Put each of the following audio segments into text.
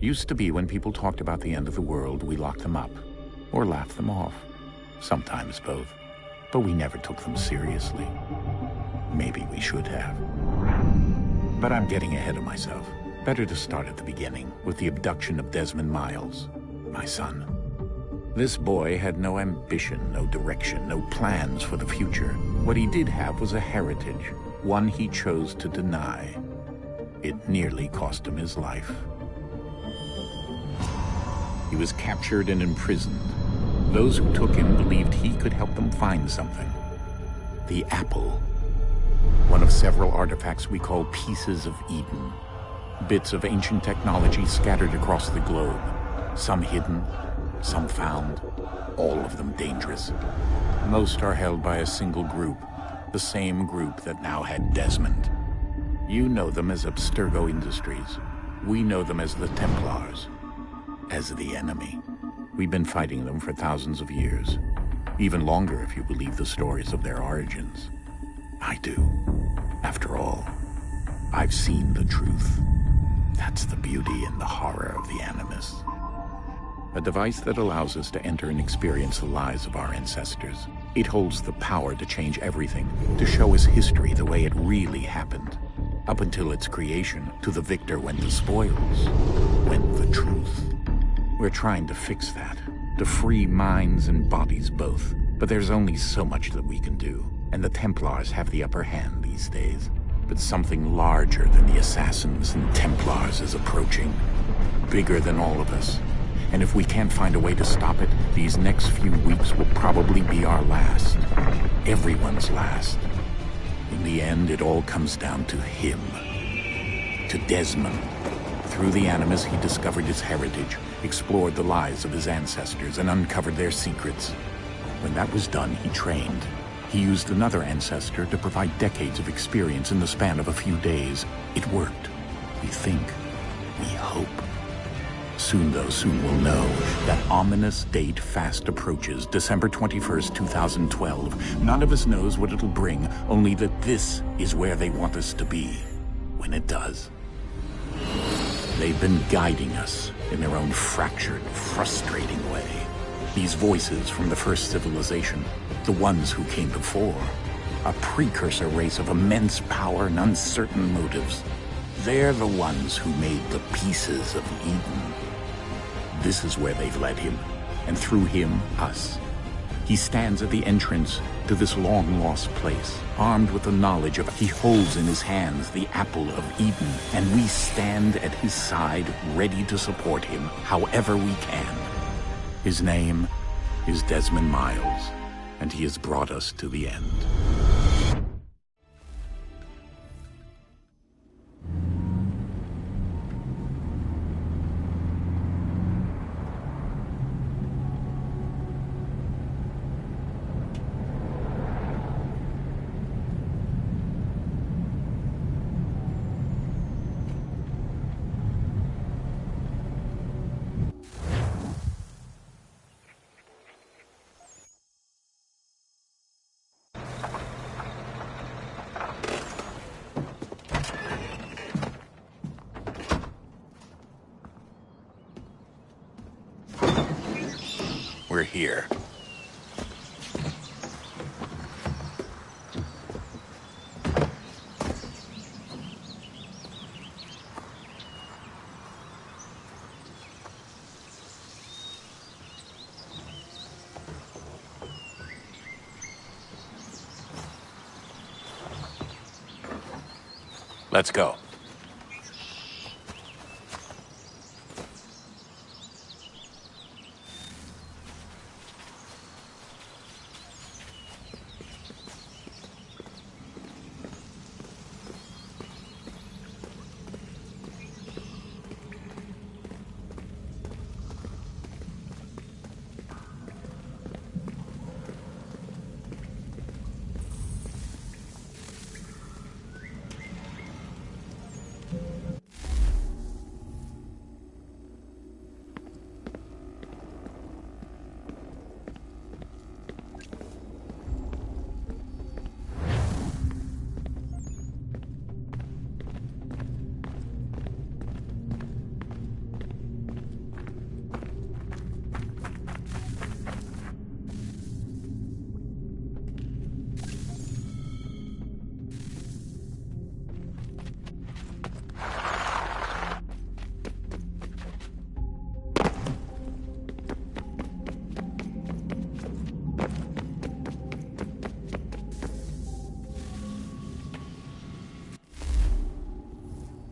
Used to be when people talked about the end of the world, we locked them up. Or laughed them off. Sometimes both. But we never took them seriously. Maybe we should have. But I'm getting ahead of myself. Better to start at the beginning, with the abduction of Desmond Miles, my son. This boy had no ambition, no direction, no plans for the future. What he did have was a heritage, one he chose to deny. It nearly cost him his life. He was captured and imprisoned. Those who took him believed he could help them find something. The apple. One of several artifacts we call pieces of Eden. Bits of ancient technology scattered across the globe. Some hidden, some found, all of them dangerous. Most are held by a single group, the same group that now had Desmond. You know them as Abstergo Industries. We know them as the Templars, as the enemy. We've been fighting them for thousands of years, even longer if you believe the stories of their origins. I do. After all, I've seen the truth. That's the beauty and the horror of the Animus. A device that allows us to enter and experience the lives of our ancestors. It holds the power to change everything, to show us history the way it really happened. Up until its creation, to the victor went the spoils, went the truth. We're trying to fix that, to free minds and bodies both. But there's only so much that we can do, and the Templars have the upper hand these days. But something larger than the Assassins and Templars is approaching, bigger than all of us. And if we can't find a way to stop it, these next few weeks will probably be our last. Everyone's last. In the end, it all comes down to him. To Desmond. Through the Animus, he discovered his heritage, explored the lives of his ancestors, and uncovered their secrets. When that was done, he trained. He used another ancestor to provide decades of experience in the span of a few days. It worked. We think. We hope. Soon, though, soon we'll know. That ominous date fast approaches, December 21st, 2012. None of us knows what it'll bring, only that this is where they want us to be, when it does. They've been guiding us in their own fractured, frustrating way. These voices from the first civilization, the ones who came before, a precursor race of immense power and uncertain motives. They're the ones who made the pieces of Eden. This is where they've led him, and through him, us. He stands at the entrance to this long-lost place, armed with the knowledge of he holds in his hands the apple of Eden, and we stand at his side, ready to support him however we can. His name is Desmond Miles, and he has brought us to the end. We're here. Let's go.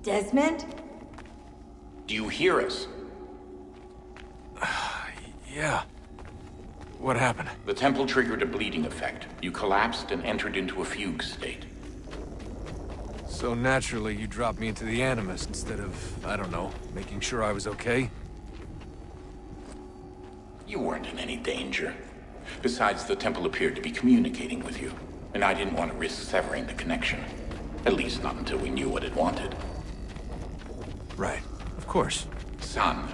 Desmond? Do you hear us? Yeah. What happened? The temple triggered a bleeding effect. You collapsed and entered into a fugue state. So naturally, you dropped me into the Animus instead of, I don't know, making sure I was okay? You weren't in any danger. Besides, the temple appeared to be communicating with you, and I didn't want to risk severing the connection. At least not until we knew what it wanted. Right. Of course. Son,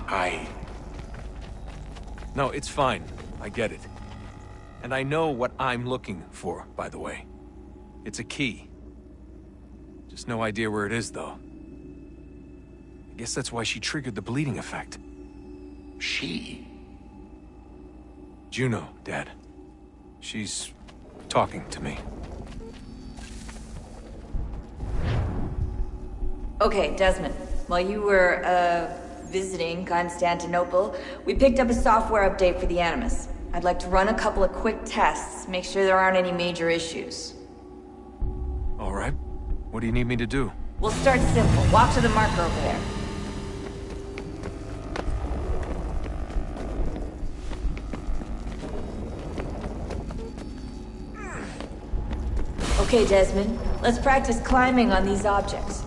No, it's fine. I get it. And I know what I'm looking for, by the way. It's a key. Just no idea where it is, though. I guess that's why she triggered the bleeding effect. She? Juno, Dad. She's talking to me. Okay, Desmond. While you were, visiting Constantinople, we picked up a software update for the Animus. I'd like to run a couple of quick tests, make sure there aren't any major issues. All right. What do you need me to do? We'll start simple. Walk to the marker over there. Okay, Desmond. Let's practice climbing on these objects.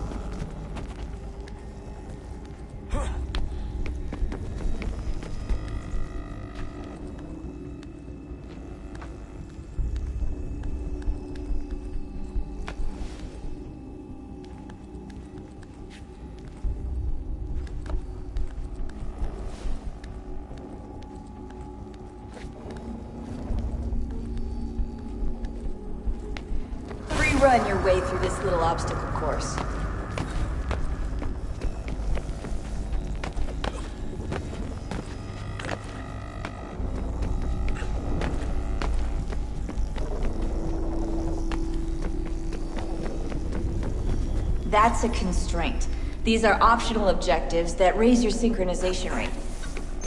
Run your way through this little obstacle course. That's a constraint. These are optional objectives that raise your synchronization rate.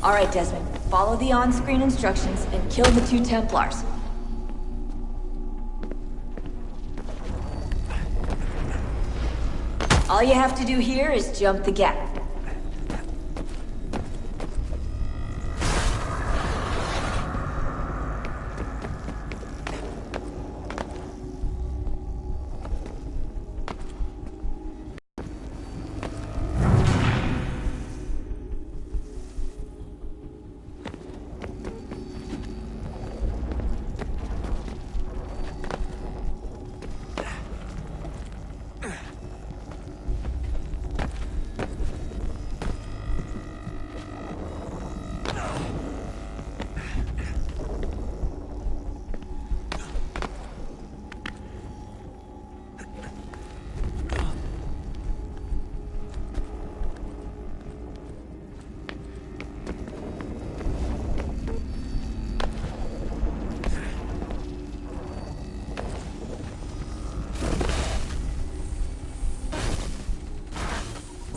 All right, Desmond, follow the on-screen instructions and kill the 2 Templars. All you have to do here is jump the gap.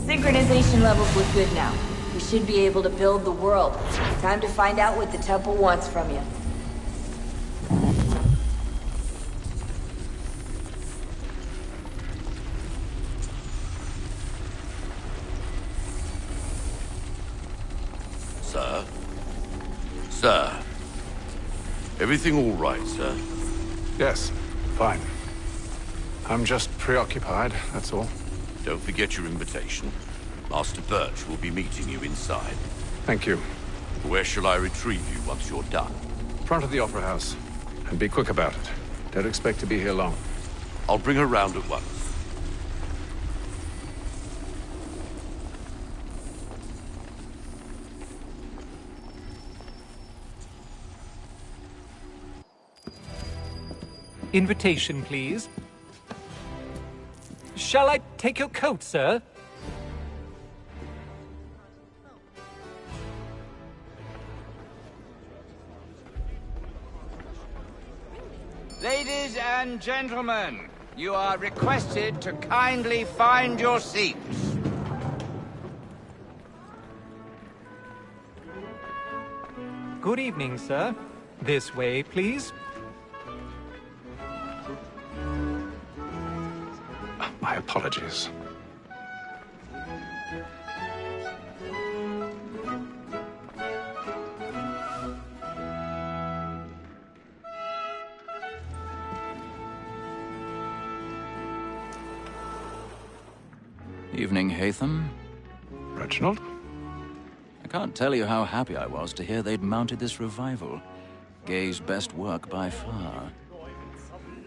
Synchronization levels look good now. We should be able to build the world. Time to find out what the temple wants from you. Sir? Sir? Everything all right, sir? Yes, fine. I'm just preoccupied, that's all. Don't forget your invitation. Master Birch will be meeting you inside. Thank you. Where shall I retrieve you once you're done? Front of the Opera House. And be quick about it. Don't expect to be here long. I'll bring her round at once. Invitation, please. Shall I take your coat, sir? Ladies and gentlemen, you are requested to kindly find your seats. Good evening, sir. This way, please. My apologies. Evening, Hatham. Reginald? I can't tell you how happy I was to hear they'd mounted this revival. Gay's best work by far.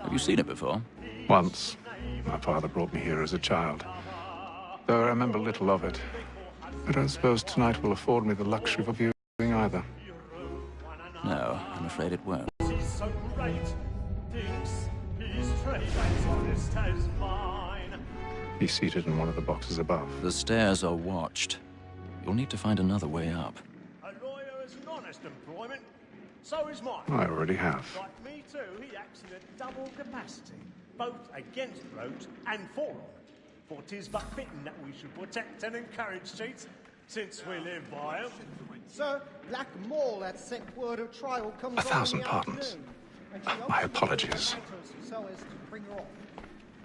Have you seen it before? Once. My father brought me here as a child. Though I remember little of it. I don't suppose tonight will afford me the luxury of viewing either. No, I'm afraid it won't. He's so great, thinks his trade as honest as mine. Be seated in one of the boxes above. The stairs are watched. You'll need to find another way up. A lawyer is an honest employment, so is mine. I already have. Like me too, he acts in a double capacity, both against roads and for them. For 'tis but fitting that we should protect and encourage cheats, since we live by 'em. Sir, Black Mall had sent word of trial comes 1,000 on in the pardons. afternoon, and she My hopes apologies. to matters so as to bring her off.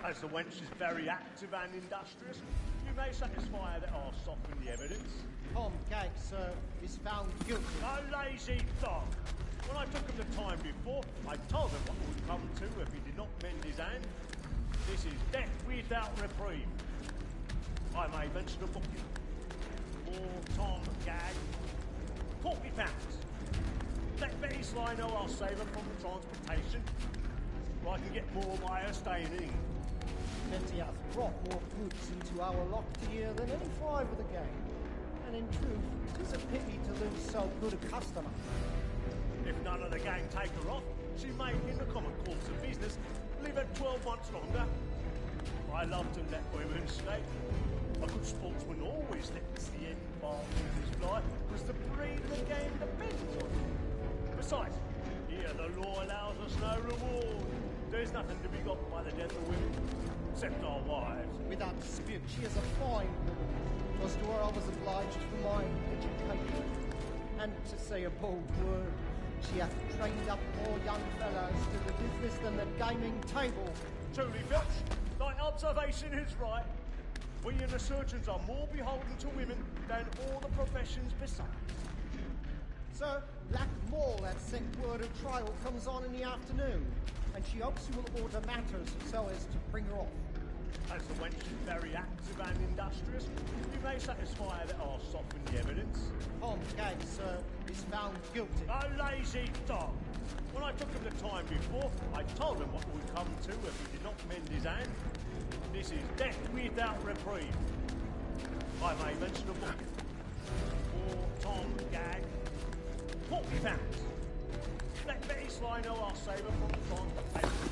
As the wench is very active and industrious, you may satisfy her that I'll soften the evidence. Tom Gag, sir, is found guilty. A lazy dog. When I took him the time before, I told him what would come to if he did not mend his hand. This is death without reprieve. I may mention a booking. More Tom Gag. £40. Let Betty Sly know I'll save her from the transportation. Or I can get more by her staying in. Betty hath brought more goods into our locked year than any five of the gang. And in truth, 'tis a pity to lose so good a customer. If none of the gang take her off, she may, in the common course of business, live her 12 months longer. I love to let women stay. A good sportsman always lets the end part of his fly, because the breed of the game depends on it. Besides, here the law allows us no reward. There's nothing to be got by the death of women, except our wives. Without dispute, she is a fine woman. 'Twas to her I was obliged for my education. And to say a bold word, she hath trained up more young fellows to the business than the gaming table. Truly, Filch, thy observation is right. We and the surgeons are more beholden to women than all the professions besides. Sir, Black Mall had sent word of trial comes on in the afternoon, and she hopes you will order matters so as to bring her off. As the wench is very active and industrious, you may satisfy her that I'll soften the evidence. Tom Gag, sir, is found guilty. A lazy dog. When I took him the time before, I told him what would come to if he did not mend his hand. This is death without reprieve. I may mention a book. Or Tom Gag. £40. Let Betty Sly know I'll save her from the transportation.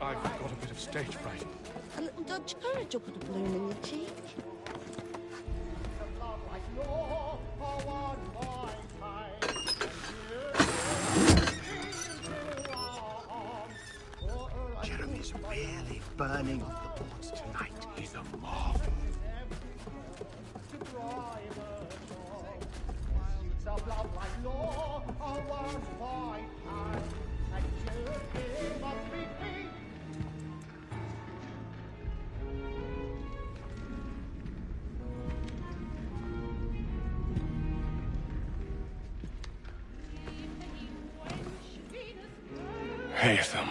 I've got a bit of stage fright. A little Dutch courage will put a bloom in your cheek. Jeremy's really burning on the boards tonight. He's a mob. Hatham.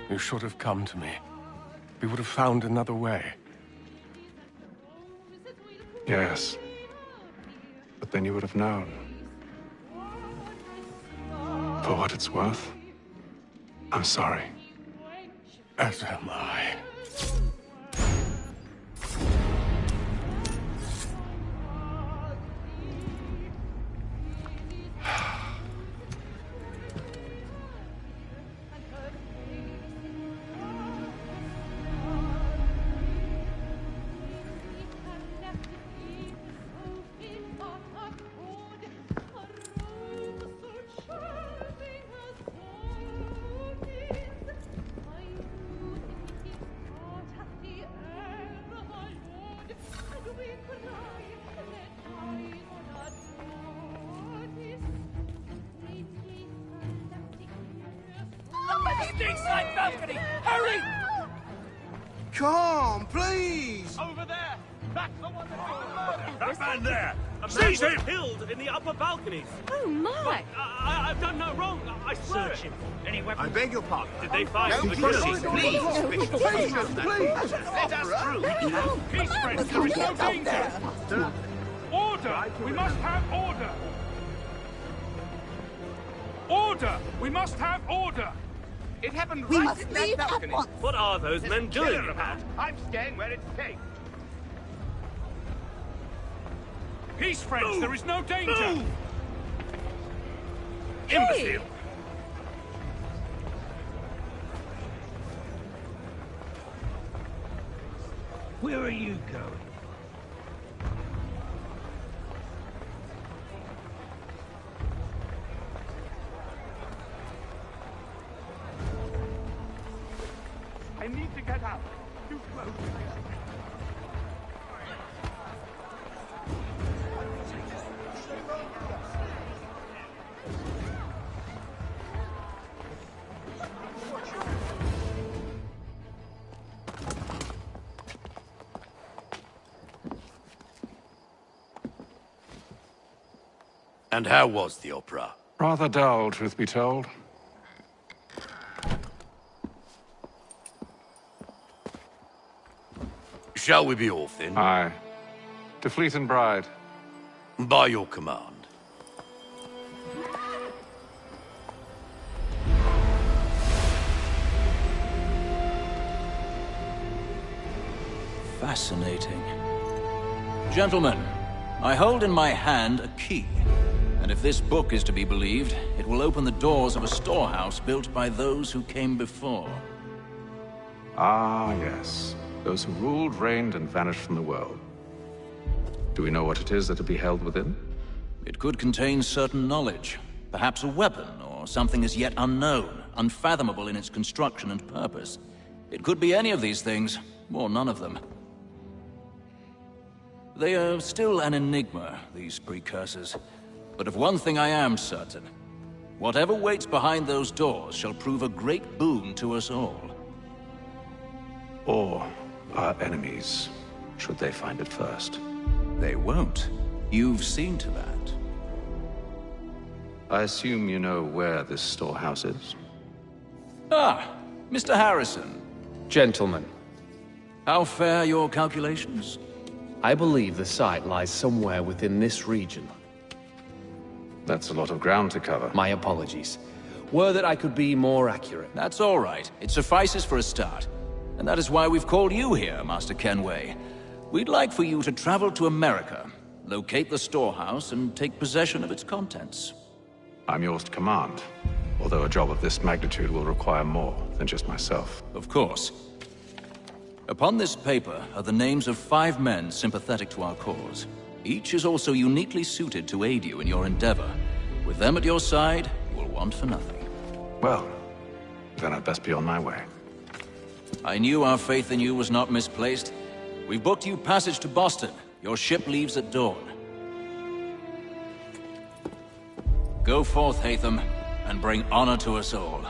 You should have come to me. We would have found another way. Yes. But then you would have known. For what it's worth, I'm sorry. As am I. Stink side balcony! Hurry! Come, please! Over there! That's the one that That man there! Seize him! Killed in the upper balconies! Oh, my! I've done no wrong, I swear Search him. Any weapons? I beg your pardon. Did they find No, the please, killer? please, please. Let us through! Peace, friends, there is no danger! Order! We must have order! Order! We must have order! It happened We right must in that leave at balcony. once. What are those men doing in that? I'm staying where it's safe. Peace, friends, there is no danger! Imbecile! Where are you going? I need to get out. Too close. And how was the opera? Rather dull, truth be told. Shall we be off then? Aye. To Fleet and Bride. By your command. Fascinating. Gentlemen, I hold in my hand a key. And if this book is to be believed, it will open the doors of a storehouse built by those who came before. Ah, yes. Those who ruled, reigned, and vanished from the world. Do we know what it is that will be held within? It could contain certain knowledge. Perhaps a weapon, or something as yet unknown, unfathomable in its construction and purpose. It could be any of these things, or none of them. They are still an enigma, these precursors. But of one thing I am certain. Whatever waits behind those doors shall prove a great boon to us all. Or our enemies, should they find it first. They won't. You've seen to that. I assume you know where this storehouse is? Ah, Mr. Harrison. Gentlemen, How fare your calculations? I believe the site lies somewhere within this region. That's a lot of ground to cover. My apologies. Were that I could be more accurate. That's all right. It suffices for a start. And that is why we've called you here, Master Kenway. We'd like for you to travel to America, locate the storehouse, and take possession of its contents. I'm yours to command, although a job of this magnitude will require more than just myself. Of course. Upon this paper are the names of 5 men sympathetic to our cause. Each is also uniquely suited to aid you in your endeavor. With them at your side, you will want for nothing. Well, then I'd best be on my way. I knew our faith in you was not misplaced. We've booked you passage to Boston. Your ship leaves at dawn. Go forth, Hatham, and bring honor to us all.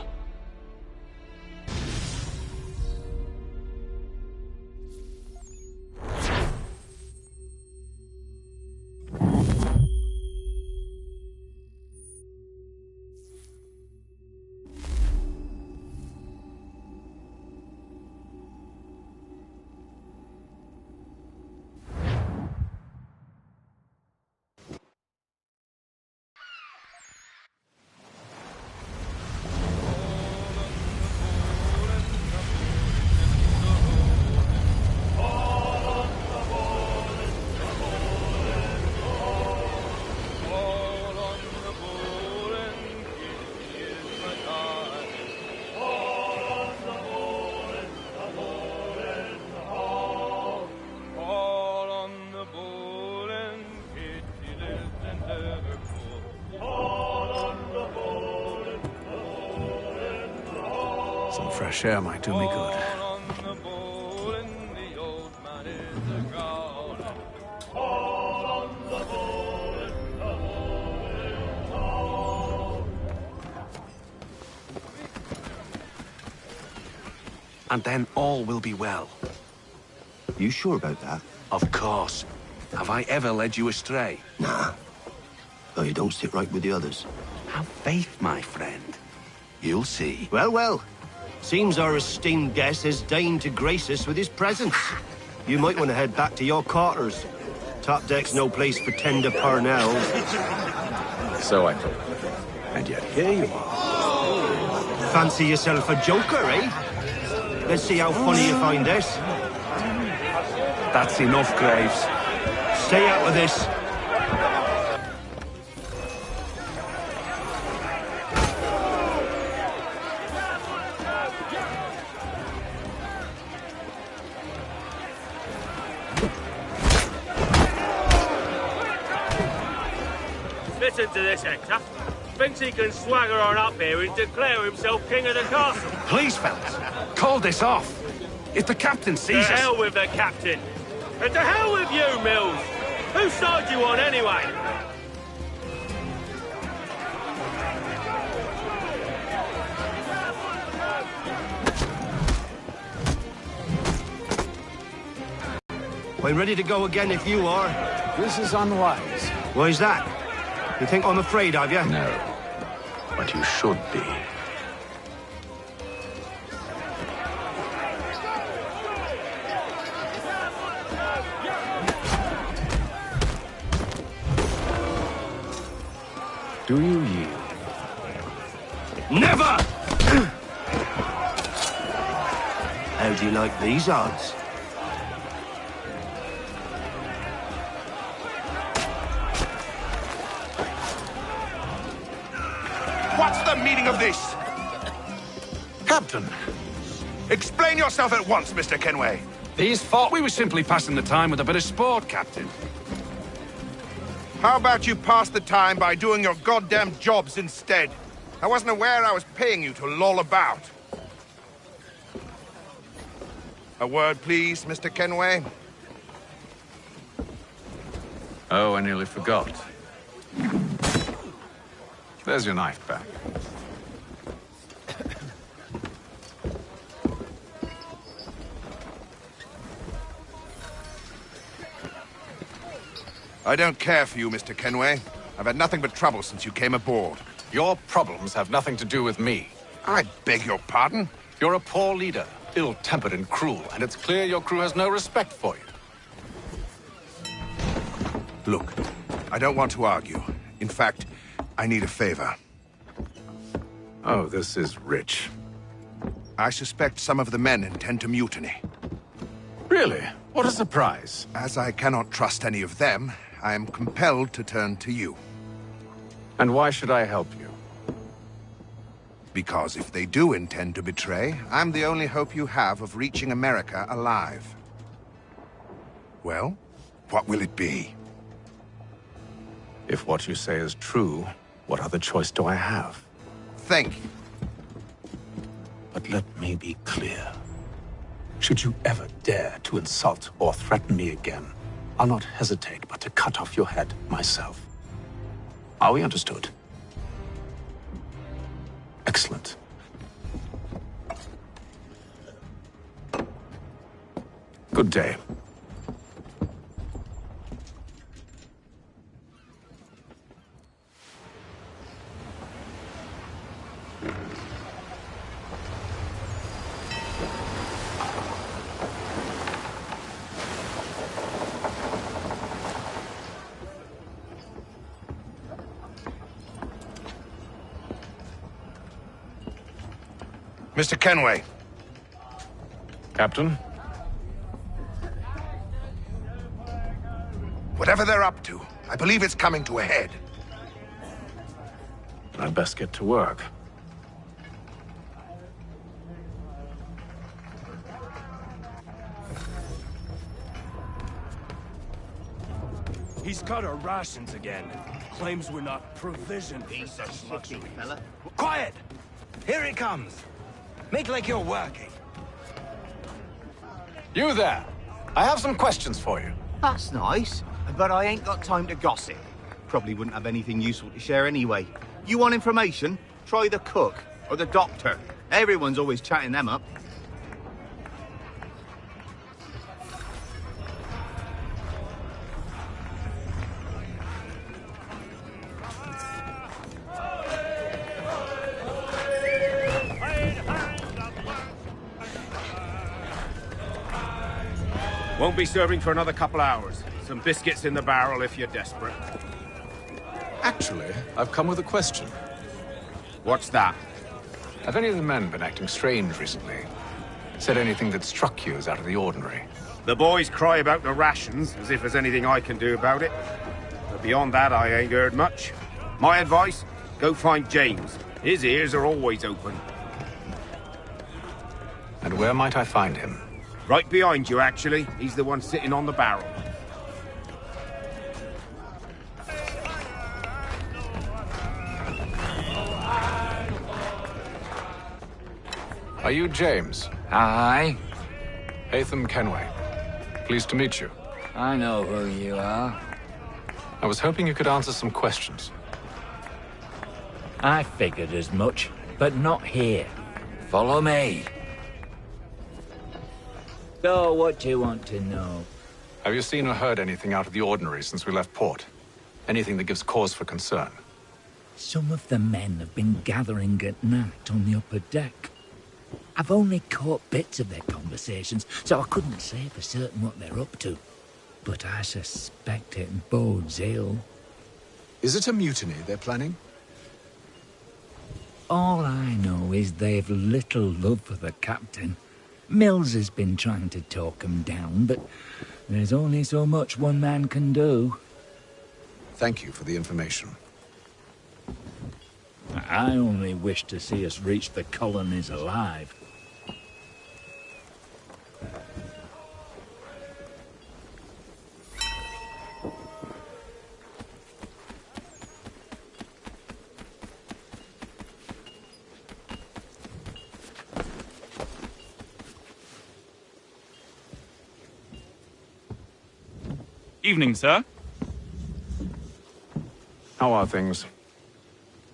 Some fresh air might do me good. and then all will be well. You sure about that? Of course. Have I ever led you astray? Nah. Oh, you don't sit right with the others. Have faith, my friend. You'll see. Well, well. Seems our esteemed guest has deigned to grace us with his presence. You might want to head back to your quarters. Top deck's no place for tender parnells. So I thought. And yet here you are. Fancy yourself a joker, eh? Let's see how funny you find this. That's enough, Graves. Stay out of this. Listen to this, Hector. Thinks he can swagger on up here and declare himself king of the castle. Please, fellas, call this off. If the captain sees us... To hell with the captain. And to hell with you, Mills. Whose side you on, anyway? I'm ready to go again if you are. This is unwise. Why's that? You think I'm afraid of you? No. But you should be. Do you yield? Never! How do you like these odds? What's the meaning of this? Captain! Explain yourself at once, Mr. Kenway. These fought. We were simply passing the time with a bit of sport, Captain. How about you pass the time by doing your goddamn jobs instead? I wasn't aware I was paying you to loll about. A word, please, Mr. Kenway. Oh, I nearly forgot. There's your knife back. I don't care for you, Mr. Kenway. I've had nothing but trouble since you came aboard. Your problems have nothing to do with me. I beg your pardon? You're a poor leader, ill-tempered and cruel, and it's clear your crew has no respect for you. Look, I don't want to argue. In fact, I need a favor. Oh, this is rich. I suspect some of the men intend to mutiny. Really? What a surprise. As I cannot trust any of them, I am compelled to turn to you. And why should I help you? Because if they do intend to betray, I'm the only hope you have of reaching America alive. Well, what will it be? If what you say is true, what other choice do I have? Thank you. But let me be clear. Should you ever dare to insult or threaten me again, I'll not hesitate but to cut off your head myself. Are we understood? Excellent. Good day. Mr. Kenway. Captain? Whatever they're up to, I believe it's coming to a head. I'd best get to work. He's cut our rations again. Claims we're not provisioned for such luxuries. Fella. Quiet! Here it comes. Make like you're working. You there! I have some questions for you. That's nice, but I ain't got time to gossip. Probably wouldn't have anything useful to share anyway. You want information? Try the cook or the doctor. Everyone's always chatting them up. Won't be serving for another couple hours. Some biscuits in the barrel if you're desperate. Actually, I've come with a question. What's that? Have any of the men been acting strange recently? Said anything that struck you as out of the ordinary? The boys cry about the rations, as if there's anything I can do about it. But beyond that, I ain't heard much. My advice? Go find James. His ears are always open. And where might I find him? Right behind you, actually. He's the one sitting on the barrel. Are you James? Aye. Hatham Kenway. Pleased to meet you. I know who you are. I was hoping you could answer some questions. I figured as much, but not here. Follow me. So, what do you want to know? Have you seen or heard anything out of the ordinary since we left port? Anything that gives cause for concern? Some of the men have been gathering at night on the upper deck. I've only caught bits of their conversations, so I couldn't say for certain what they're up to. But I suspect it bodes ill. Is it a mutiny they're planning? All I know is they've little love for the captain. Mills has been trying to talk him down, but there's only so much one man can do. Thank you for the information. I only wish to see us reach the colonies alive. Evening, sir. How are things?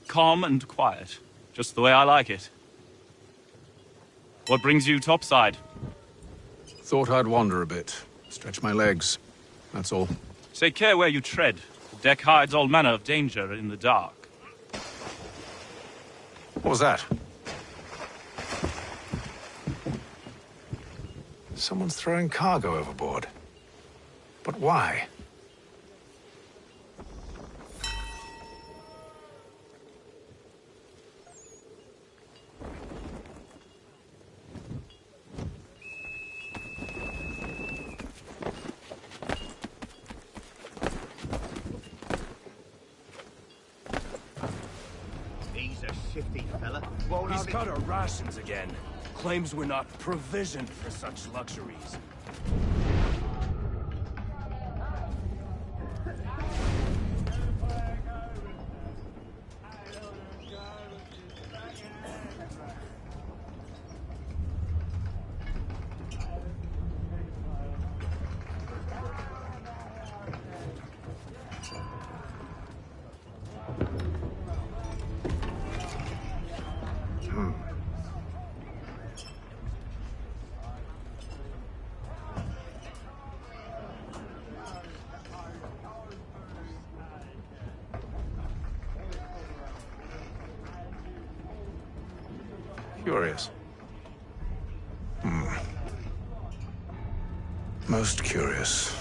Calm and quiet. Just the way I like it. What brings you topside? Thought I'd wander a bit. Stretch my legs. That's all. Take care where you tread. The deck hides all manner of danger in the dark. What was that? Someone's throwing cargo overboard. But why? He's a shifty fella. He's cut our rations again. Claims we're not provisioned for such luxuries. Curious. Most curious.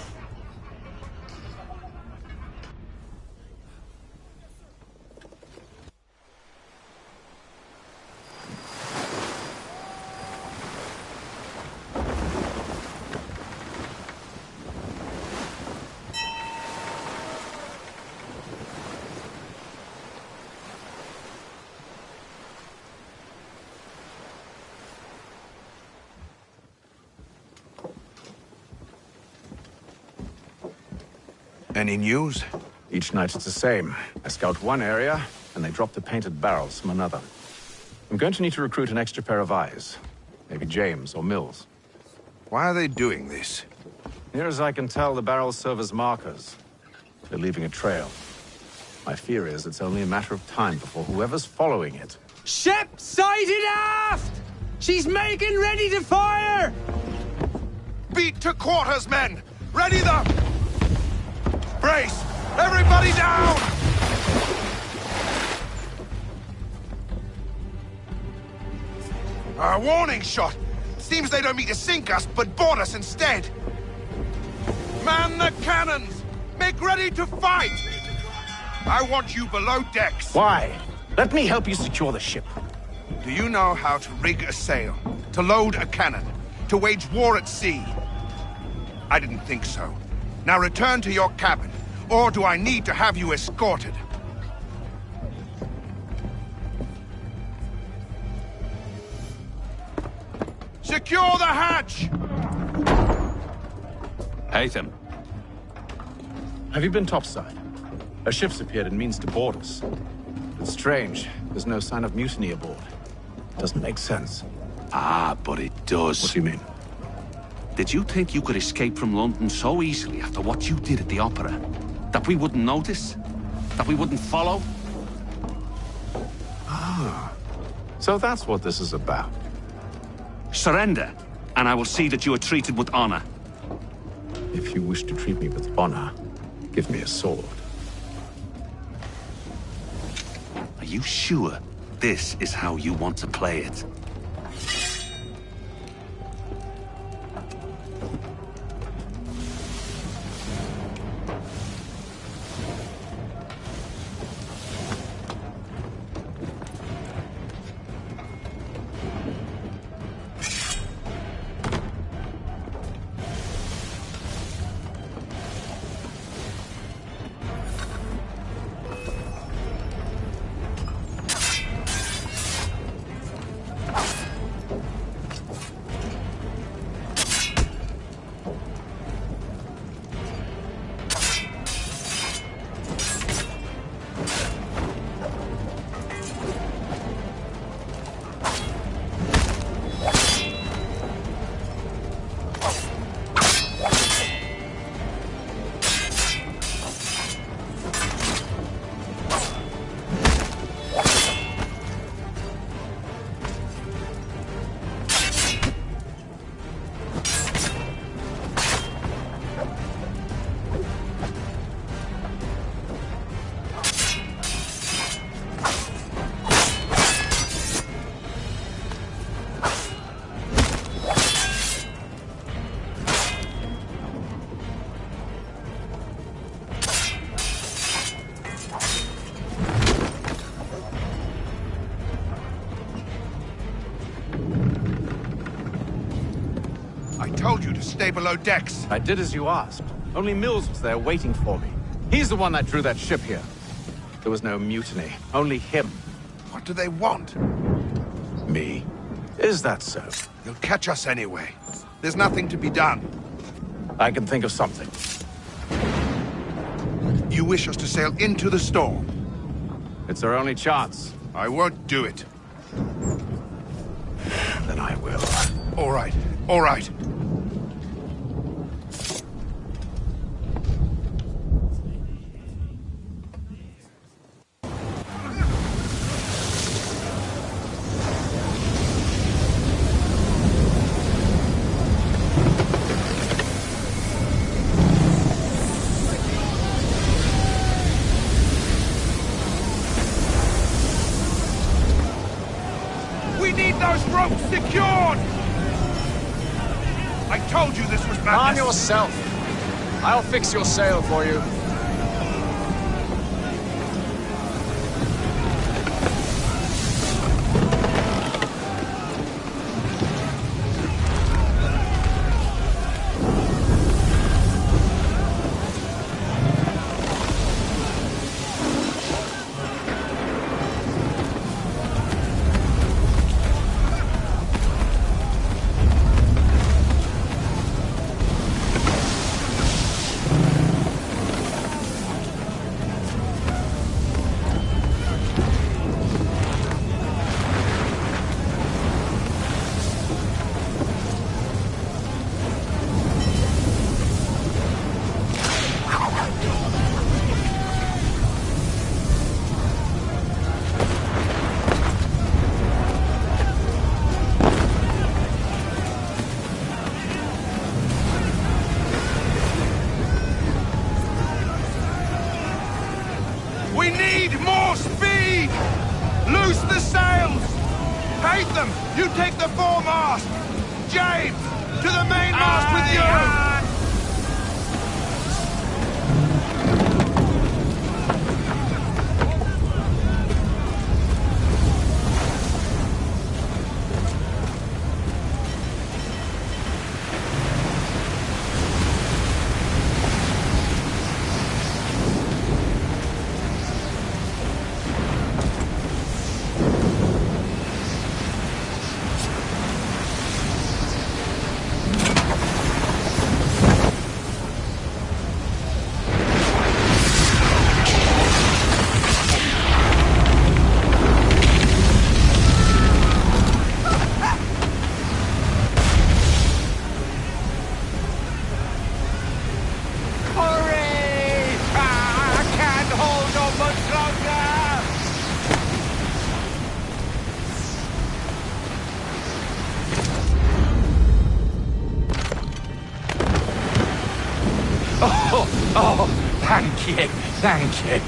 Any news? Each night it's the same. I scout one area, and they drop the painted barrels from another. I'm going to need to recruit an extra pair of eyes. Maybe James or Mills. Why are they doing this? Near as I can tell, the barrels serve as markers. They're leaving a trail. My fear is it's only a matter of time before whoever's following it... Ship sighted aft! She's making ready to fire! Beat to quarters, men! Ready them! Brace! Everybody down! A warning shot! Seems they don't mean to sink us, but board us instead. the cannons! Make ready to fight! I want you below decks. Why? Let me help you secure the ship. Do you know how to rig a sail? To load a cannon? To wage war at sea? I didn't think so. Now return to your cabin, or do I need to have you escorted? Secure the hatch! Haytham. Have you been topside? A ship's appeared and means to board us. It's strange. There's no sign of mutiny aboard. Doesn't make sense. Ah, but it does. What do you mean? Did you think you could escape from London so easily after what you did at the opera? That we wouldn't notice? That we wouldn't follow? Ah. So that's what this is about. Surrender, and I will see that you are treated with honor. If you wish to treat me with honor, give me a sword. Are you sure this is how you want to play it? Stay below decks. I did as you asked. Only Mills was there waiting for me. He's the one that drew that ship here. There was no mutiny, only him. What do they want? Me. Is that so? They'll catch us anyway. There's nothing to be done. I can think of something. You wish us to sail into the storm? It's our only chance. I won't do it. Then I will. All right. All right. Arm yourself. I'll fix your sail for you. You take the foremast! James, to the mainmast with you! Oh, thank you, thank you.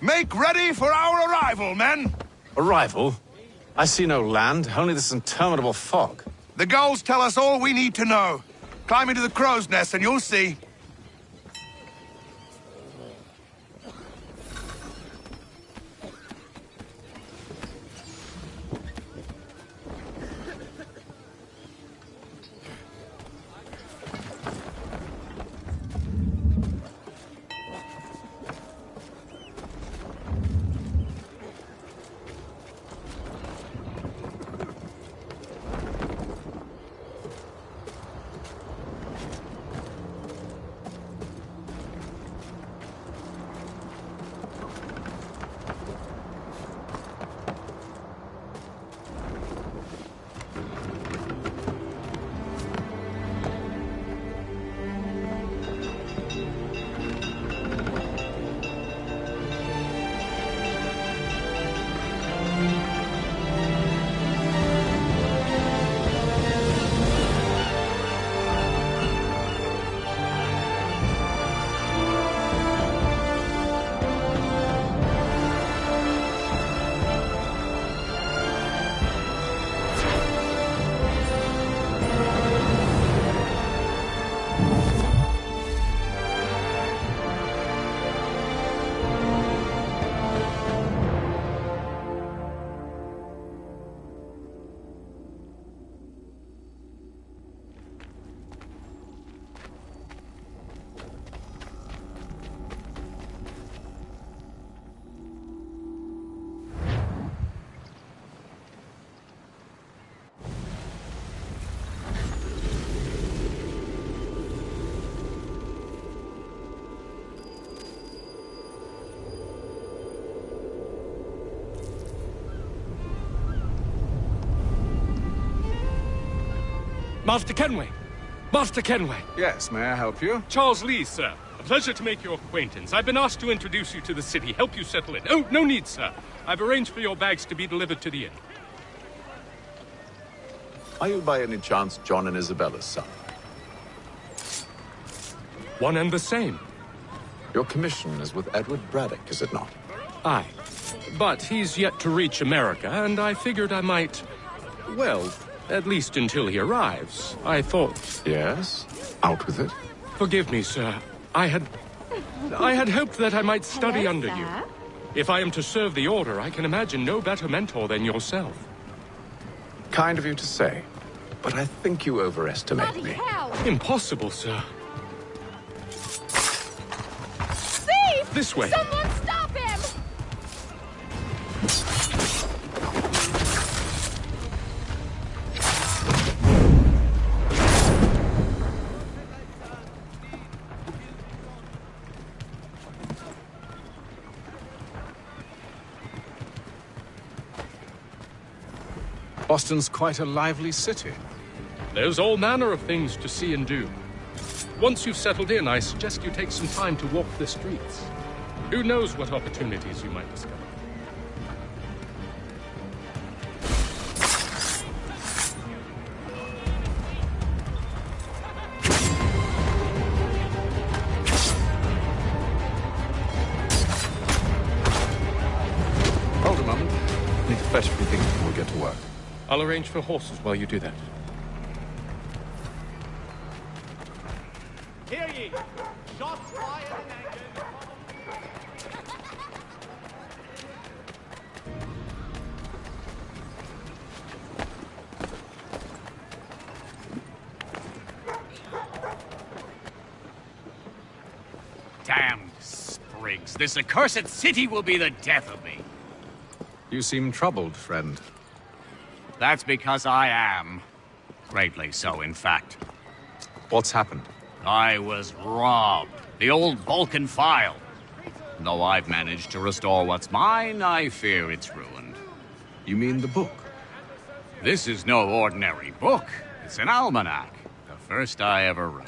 Make ready for our arrival, men! Arrival? I see no land, only this interminable fog. The gulls tell us all we need to know. Climb into the crow's nest and you'll see. Master Kenway! Master Kenway! Yes, may I help you? Charles Lee, sir. A pleasure to make your acquaintance. I've been asked to introduce you to the city, help you settle in. Oh, no need, sir. I've arranged for your bags to be delivered to the inn. Are you by any chance John and Isabella's son? One and the same. Your commission is with Edward Braddock, is it not? Aye. But he's yet to reach America, and I figured I might... well, at least until he arrives. I thought... Yes? Out with it. Forgive me, sir. I had hoped that I might study under you. If I am to serve the Order, I can imagine no better mentor than yourself. Kind of you to say, but I think you overestimate me. Impossible, sir. Thief! This way. Someone stop him! Boston's quite a lively city. There's all manner of things to see and do. Once you've settled in, I suggest you take some time to walk the streets. Who knows what opportunities you might discover. I'll arrange for horses while you do that. Hear ye! Shots fired in anger. Damned sprigs. This accursed city will be the death of me. You seem troubled, friend. That's because I am. Greatly so, in fact. What's happened? I was robbed. The old Vulcan file. Though I've managed to restore what's mine, I fear it's ruined. You mean the book? This is no ordinary book. It's an almanac. The first I ever wrote.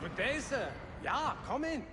Good day, sir. Yeah, come in.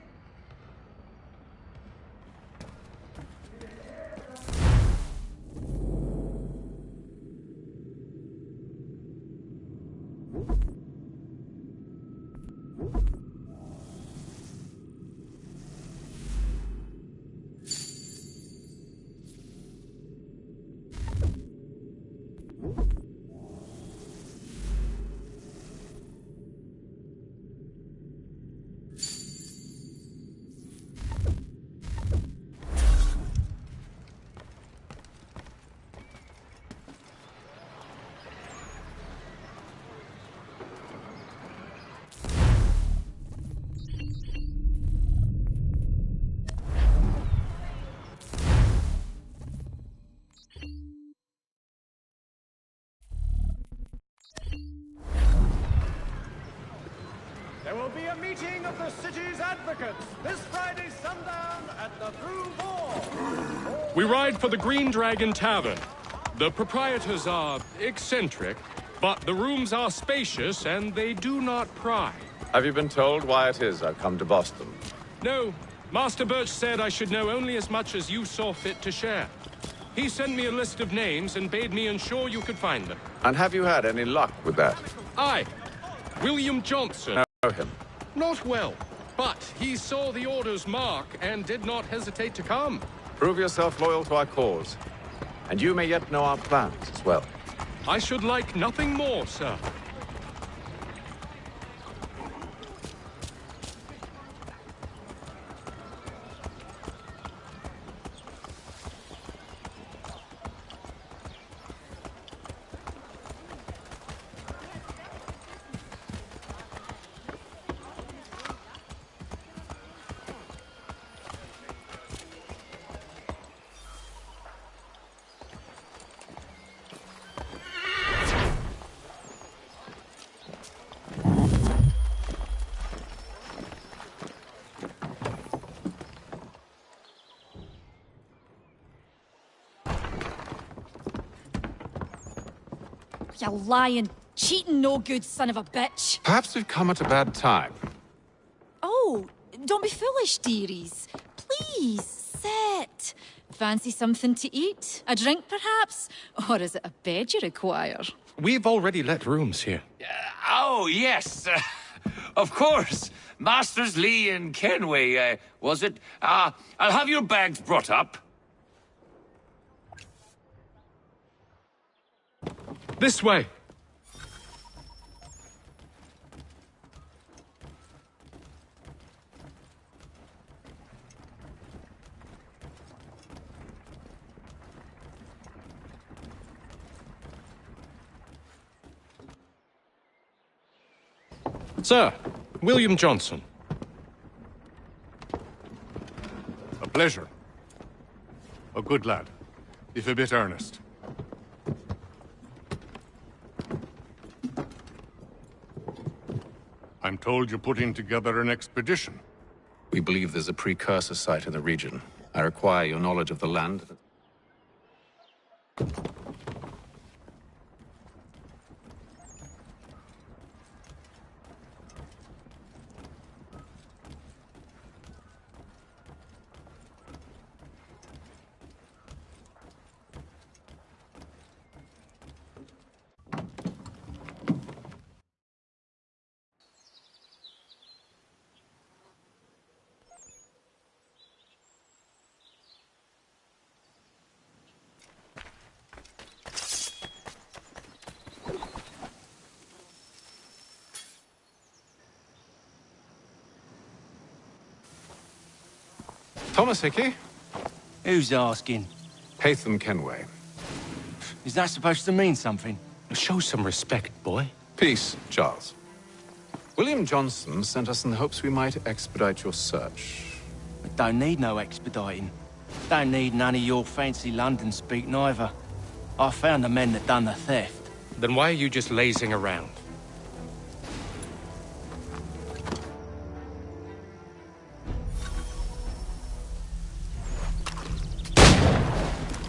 There will be a meeting of the city's advocates this Friday sundown at the Blue Boar. We ride for the Green Dragon Tavern. The proprietors are eccentric, but the rooms are spacious and they do not pry. Have you been told why it is I've come to Boston? No. Master Birch said I should know only as much as you saw fit to share. He sent me a list of names and bade me ensure you could find them. And have you had any luck with that? Aye. William Johnson. Know him. Not well, but he saw the order's mark and did not hesitate to come. Prove yourself loyal to our cause. And you may yet know our plans as well. I should like nothing more, sir. You lying, cheating, no good son of a bitch. Perhaps we've come at a bad time. Oh, don't be foolish, dearies. Please, sit. Fancy something to eat? A drink, perhaps? Or is it a bed you require? We've already let rooms here. Oh, yes. Of course. Masters Lee and Kenway, was it? I'll have your bags brought up. This way. Sir, William Johnson. A pleasure. A good lad, if a bit earnest. I'm told you're putting together an expedition. We believe there's a precursor site in the region. I require your knowledge of the land. Thomas Hickey? Who's asking? Haytham Kenway. Is that supposed to mean something? Show some respect, boy. Peace, Charles. William Johnson sent us in the hopes we might expedite your search. I don't need no expediting. Don't need none of your fancy London speak neither. I found the men that done the theft. Then why are you just lazing around?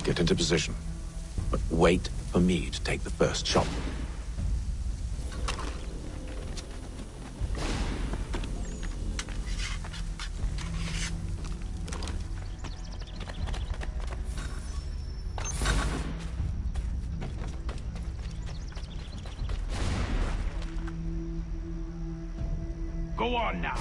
Get into position. But wait for me to take the first shot. Go on now.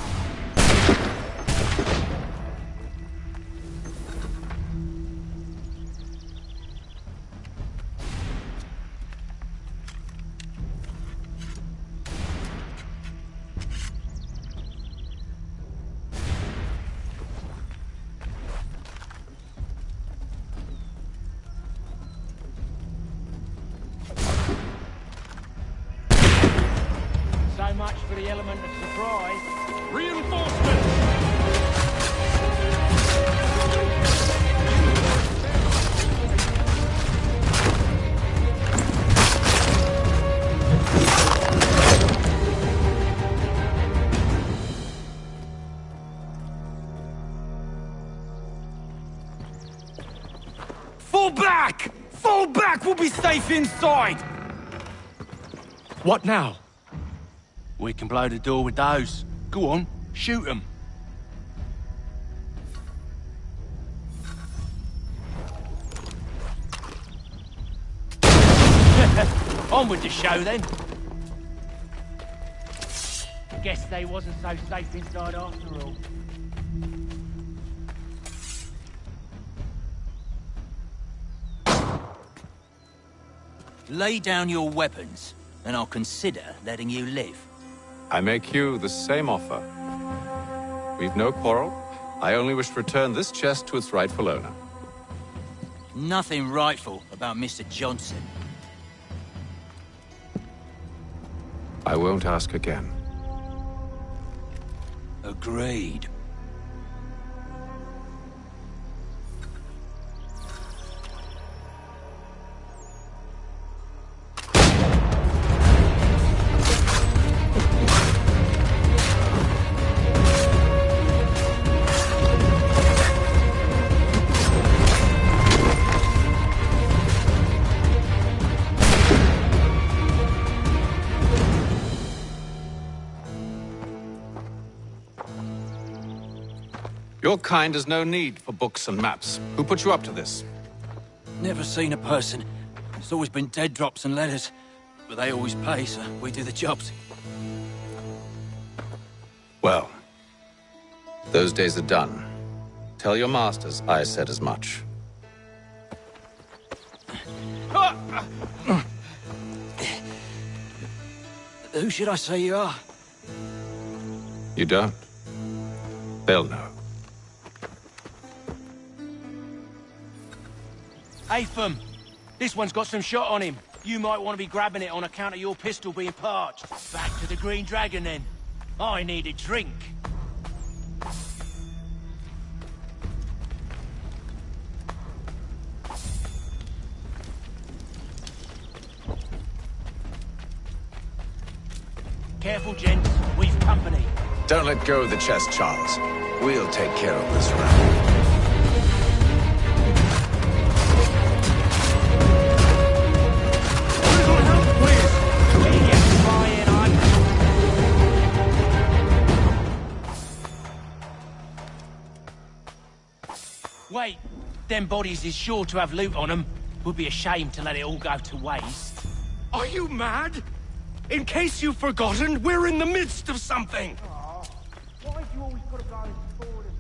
So much for the element of surprise. Reinforcements! Fall back! Fall back! We'll be safe inside! What now? We can blow the door with those. Go on, shoot them. On with the show then. Guess they wasn't so safe inside after all. Lay down your weapons, and I'll consider letting you live. I make you the same offer. We've no quarrel. I only wish to return this chest to its rightful owner. Nothing rightful about Mr. Johnson. I won't ask again. Agreed. Your kind has no need for books and maps. Who put you up to this? Never seen a person. It's always been dead drops and letters. But they always pay, so we do the jobs. Well, those days are done. Tell your masters I said as much. Who should I say you are? You don't? They'll know. Haytham, this one's got some shot on him. You might want to be grabbing it on account of your pistol being parched. Back to the Green Dragon, then. I need a drink. Careful, gents. We've company. Don't let go of the chest, Charles. We'll take care of this round. Wait, them bodies is sure to have loot on them. Would be a shame to let it all go to waste. Are you mad? In case you've forgotten, we're in the midst of something! Why do you always gotta go forward and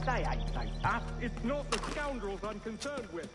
They ain't so tough. It's not the scoundrels I'm concerned with.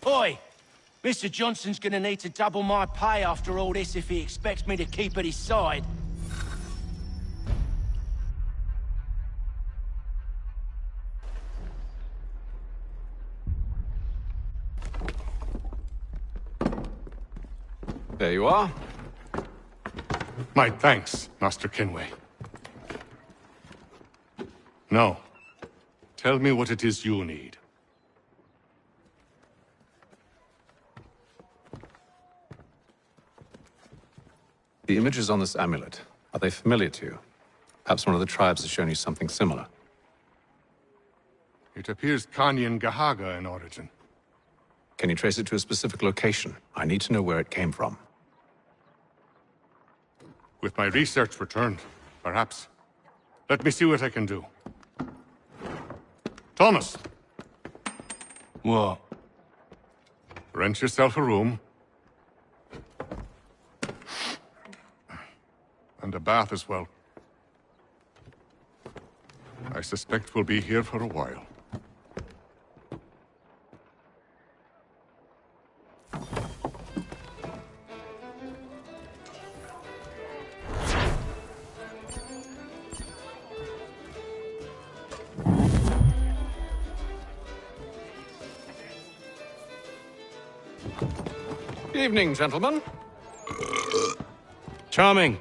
Oi! Mr. Johnson's gonna need to double my pay after all this if he expects me to keep at his side. There you are. My thanks, Master Kenway. Now, tell me what it is you need. The images on this amulet, are they familiar to you? Perhaps one of the tribes has shown you something similar. It appears Kanyan Gahaga in origin. Can you trace it to a specific location? I need to know where it came from. With my research returned, perhaps. Let me see what I can do. Thomas! What? Rent yourself a room. And a bath as well. I suspect we'll be here for a while. Evening, gentlemen. Charming.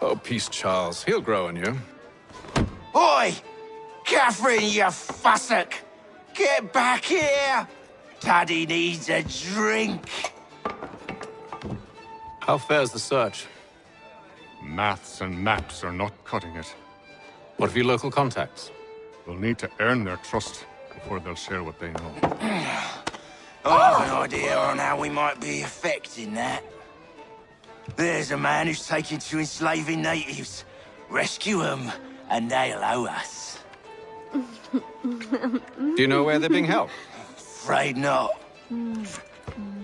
Oh, peace, Charles. He'll grow on you. Oi! Catherine, you fussock! Get back here! Paddy needs a drink! How fares the search? Maths and maps are not cutting it. What of your local contacts? We'll need to earn their trust before they'll share what they know. I have an idea on how we might be affecting that. There's a man who's taken to enslaving natives. Rescue them, and they'll owe us. Do you know where they're being held? Afraid not.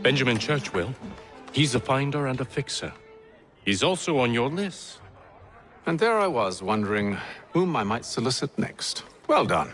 Benjamin Church will. He's a finder and a fixer. He's also on your list. And there I was, wondering whom I might solicit next. Well done.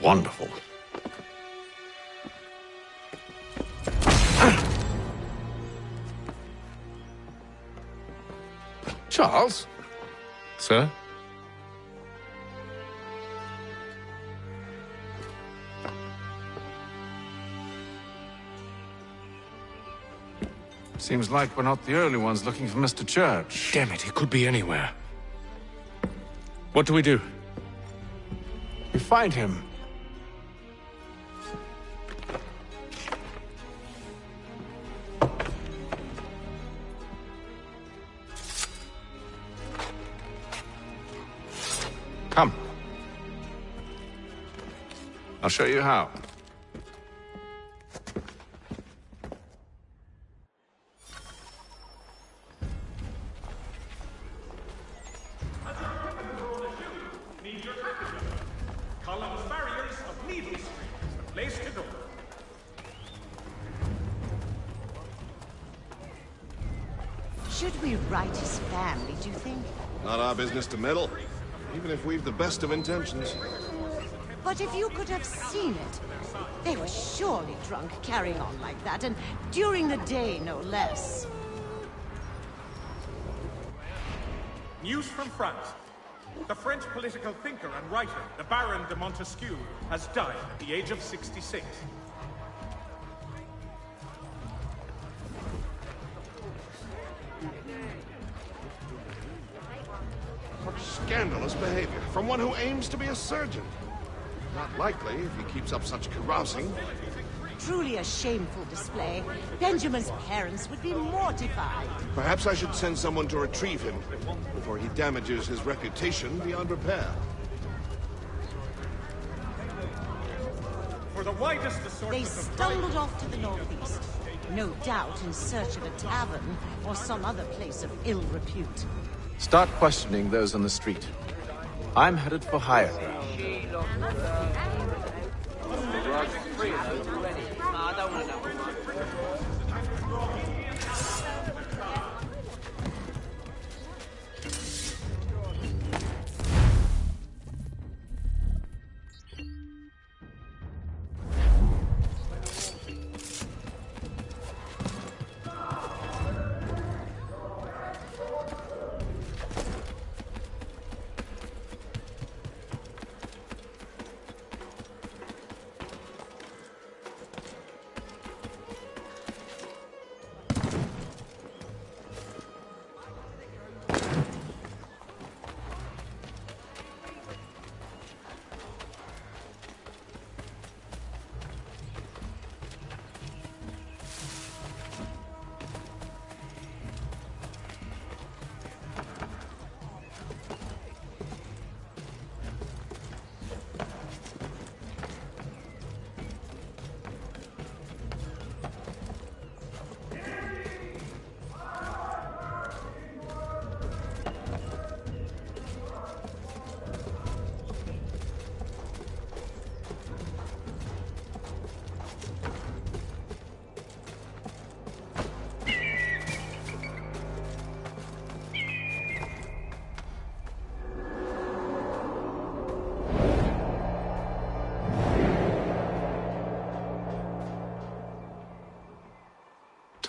Wonderful. Charles? Sir? Seems like we're not the only ones looking for Mr. Church. Damn it, he could be anywhere. What do we do? We find him. Come. I'll show you how. Columns barriers of Needle Street is the place to go. Should we write his family, do you think? Not our business to meddle, even if we've the best of intentions. But if you could have seen it, they were surely drunk carrying on like that, and during the day, no less. News from France. The French political thinker and writer, the Baron de Montesquieu, has died at the age of 66. Scandalous behavior from one who aims to be a surgeon. Not likely if he keeps up such carousing. Truly a shameful display. Benjamin's parents would be mortified. Perhaps I should send someone to retrieve him before he damages his reputation beyond repair. For the widest assortment They of stumbled off to the northeast, no doubt in search of a tavern or some other place of ill repute. Start questioning those on the street. I'm headed for higher ground.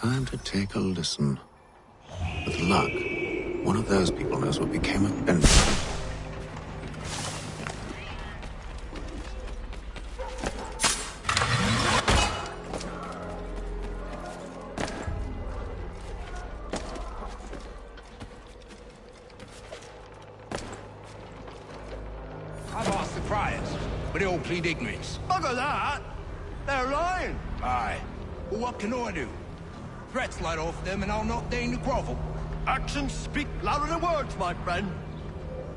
Time to take a listen. With luck, one of those people knows what became of Benjamin. I've asked the criers, but they all plead ignorance. Bugger that! They're lying! Aye. Well, what can I do? Threats light off them and I'll not deign to grovel. Actions speak louder than words, my friend.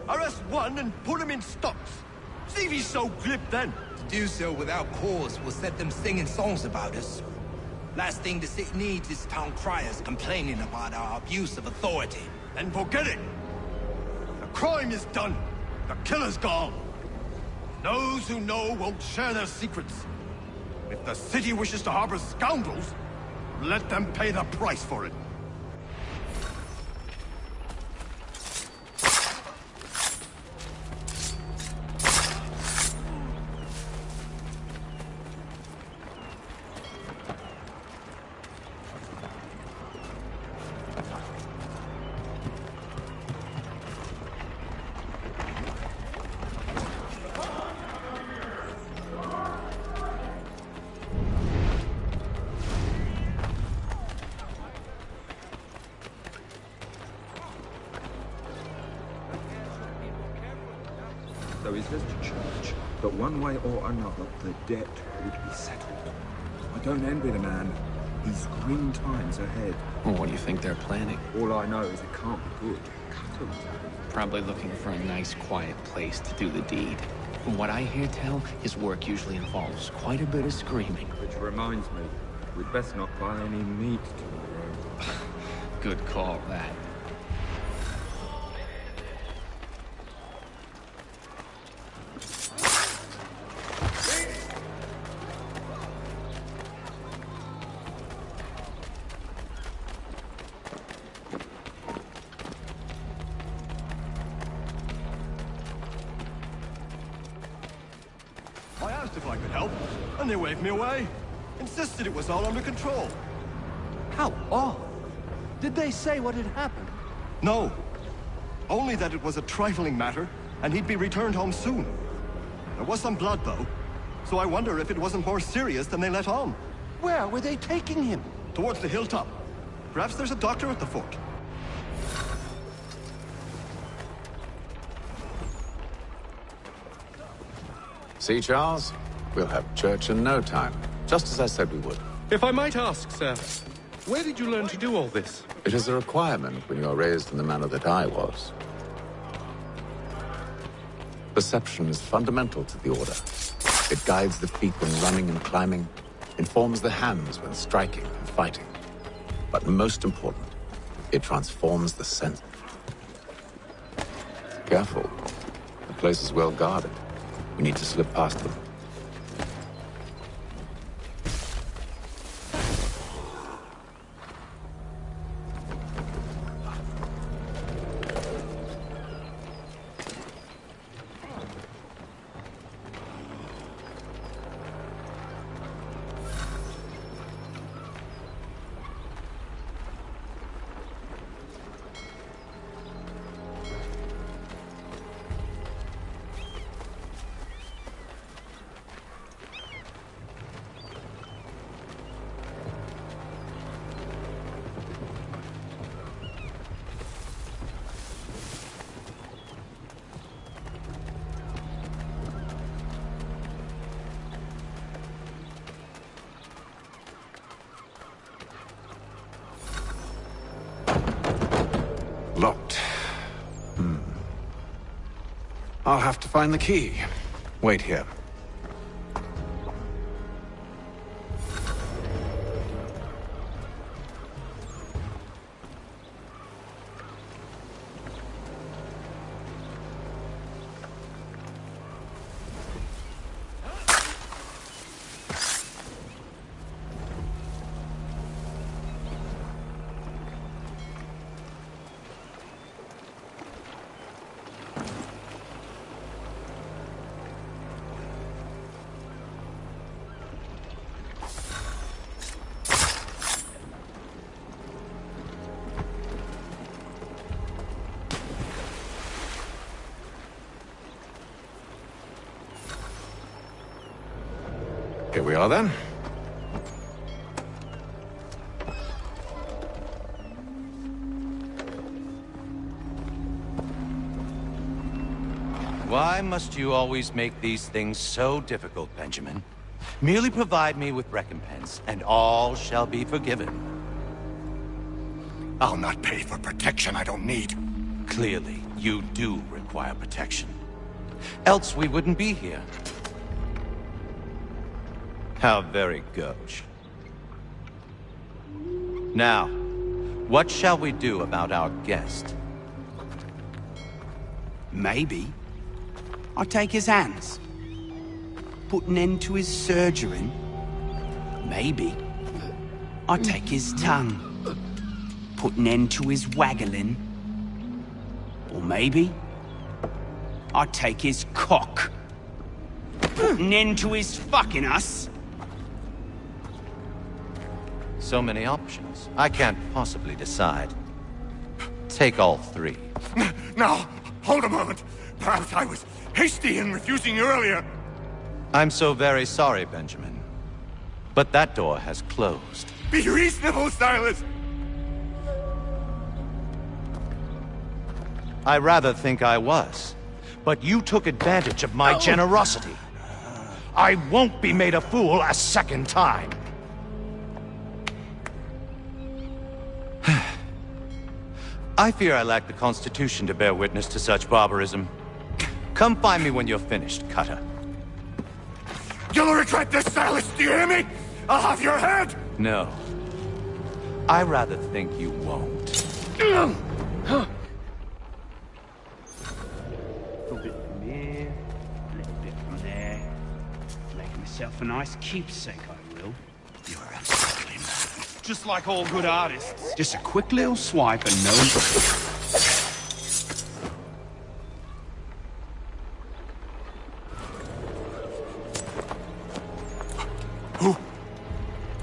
Arrest one and put him in stocks. See if he's so glib then. To do so without cause will set them singing songs about us. Last thing the city needs is town criers complaining about our abuse of authority. Then forget it. The crime is done. The killer's gone. Those who know won't share their secrets. If the city wishes to harbor scoundrels, let them pay the price for it. so he says to church, that one way or another the debt would be settled. I don't envy the man. He's grim times ahead. Well, what do you think they're planning? All I know is it can't be good. Cut 'em. Probably looking for a nice, quiet place to do the deed. From what I hear tell, his work usually involves quite a bit of screaming. Which reminds me, we'd best not buy any meat tomorrow. Good call, that. I asked if I could help, and they waved me away. Insisted it was all under control. How odd. Did they say what had happened? No. Only that it was a trifling matter, and he'd be returned home soon. There was some blood, though, so I wonder if it wasn't more serious than they let on. Where were they taking him? Towards the hilltop. Perhaps there's a doctor at the fort. See, Charles? We'll have church in no time, just as I said we would. If I might ask, sir, where did you learn to do all this? It is a requirement when you are raised in the manner that I was. Perception is fundamental to the Order. It guides the feet when running and climbing, informs the hands when striking and fighting. But most important, it transforms the sense. Careful. The place is well guarded. We need to slip past them. Locked. I'll have to find the key. Wait here. Here we are, then. Why must you always make these things so difficult, Benjamin? Merely provide me with recompense, and all shall be forgiven. I'll not pay for protection I don't need. Clearly, you do require protection. Else we wouldn't be here. How very gauche. Now, what shall we do about our guest? Maybe I'll take his hands. Put an end to his surgering. Maybe I'll take his tongue. Put an end to his waggling. Or maybe I'll take his cock. Put an end to his fucking us. So many options. I can't possibly decide. Take all three. Now, hold a moment. Perhaps I was hasty in refusing you earlier. I'm so very sorry, Benjamin. But that door has closed. Be reasonable, Silas. I rather think I was. but you took advantage of my generosity. I won't be made a fool a second time. I fear I lack the constitution to bear witness to such barbarism. Come find me when you're finished, Cutter. You'll regret this, Silas, do you hear me? I'll have your head! No. I rather think you won't. A little bit from here, a little bit from there. Make myself a nice keepsake, I will. You're absolutely mad. Just like all good artists. Just a quick little swipe and no...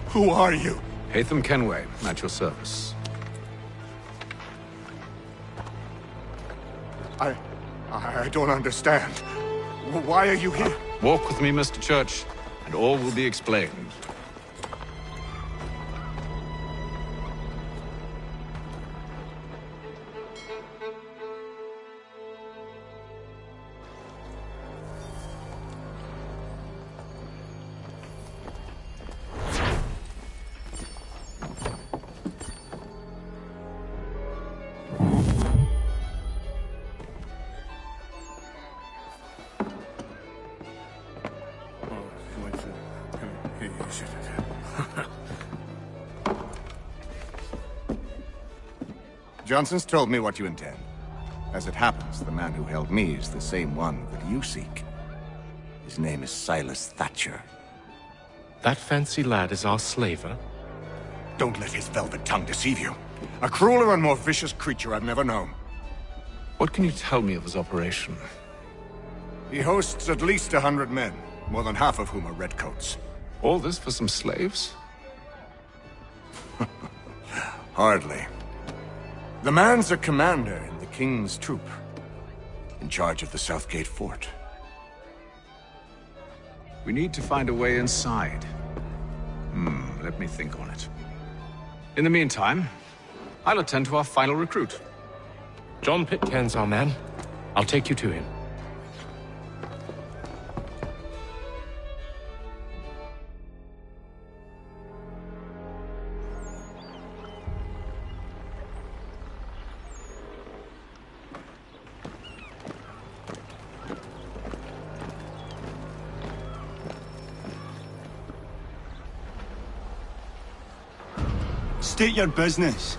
Who are you? Haytham Kenway, at your service. I don't understand. Why are you here? Walk with me, Mr. Church, and all will be explained. Johnson's told me what you intend. As it happens, the man who held me is the same one that you seek. His name is Silas Thatcher. That fancy lad is our slaver? Don't let his velvet tongue deceive you. A crueler and more vicious creature I've never known. What can you tell me of his operation? He hosts at least 100 men, more than half of whom are redcoats. All this for some slaves? Hardly. The man's a commander in the King's troop, in charge of the Southgate Fort. We need to find a way inside. Let me think on it. In the meantime, I'll attend to our final recruit. John Pitcairn's our man. I'll take you to him. State your business.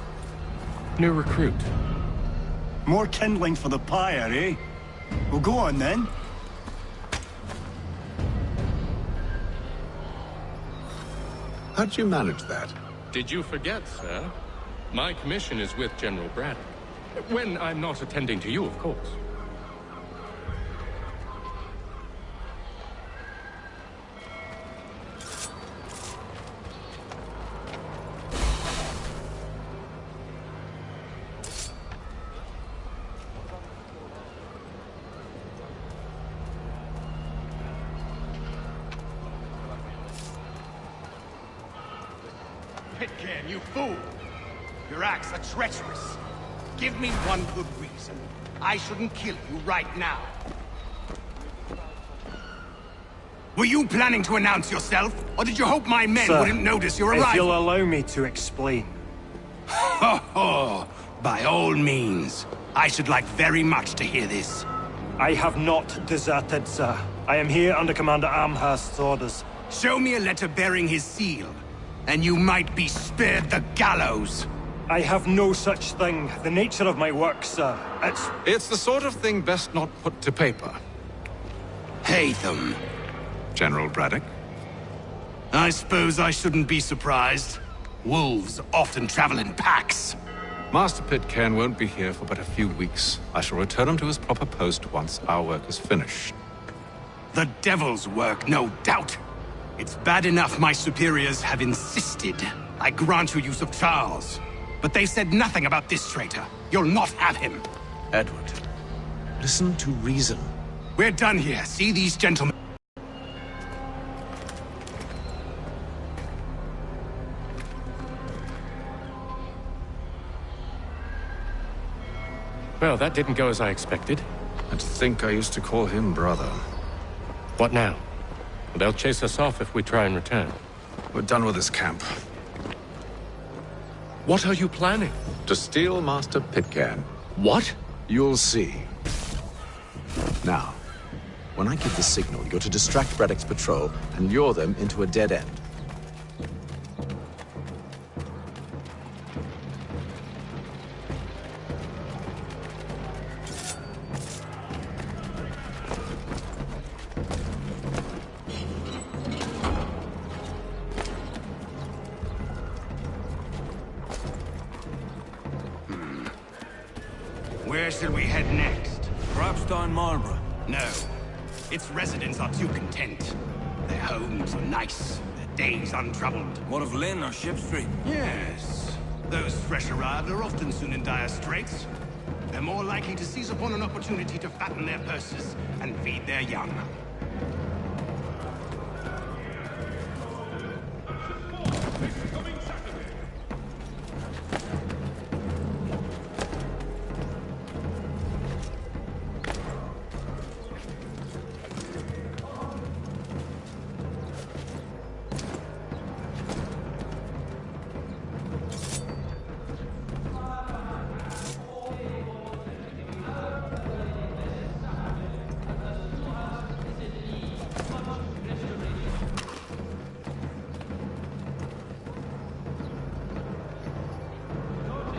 New recruit. More kindling for the pyre, eh? Well, go on then. How'd you manage that? Did you forget, sir? My commission is with General Braddock. When I'm not attending to you, of course. Pitcairn, you fool! Your acts are treacherous. Give me one good reason. I shouldn't kill you right now. Were you planning to announce yourself? Or did you hope my men wouldn't notice your arrival? If you'll allow me to explain. Ho ho! By all means. I should like very much to hear this. I have not deserted, sir. I am here under Commander Amherst's orders. Show me a letter bearing his seal, and you might be spared the gallows. I have no such thing. The nature of my work, sir, It's the sort of thing best not put to paper. Haytham. General Braddock? I suppose I shouldn't be surprised. Wolves often travel in packs. Master Pitcairn won't be here for but a few weeks. I shall return him to his proper post once our work is finished. The devil's work, no doubt. It's bad enough my superiors have insisted I grant you use of Charles. But they said nothing about this traitor. You'll not have him. Edward, listen to reason. We're done here. See these gentlemen. Well, that didn't go as I expected. And to think I used to call him brother. What now? They'll chase us off if we try and return. We're done with this camp. What are you planning? To steal Master Pitcairn. What? You'll see. Now, when I give the signal, you're to distract Braddock's patrol and lure them into a dead end. Where shall we head next? Perhaps down Marlborough. No. Its residents are too content. Their homes are nice, their days untroubled. What of Lynn or Ship Street? Yes. Those fresh arrived are often soon in dire straits. They're more likely to seize upon an opportunity to fatten their purses and feed their young.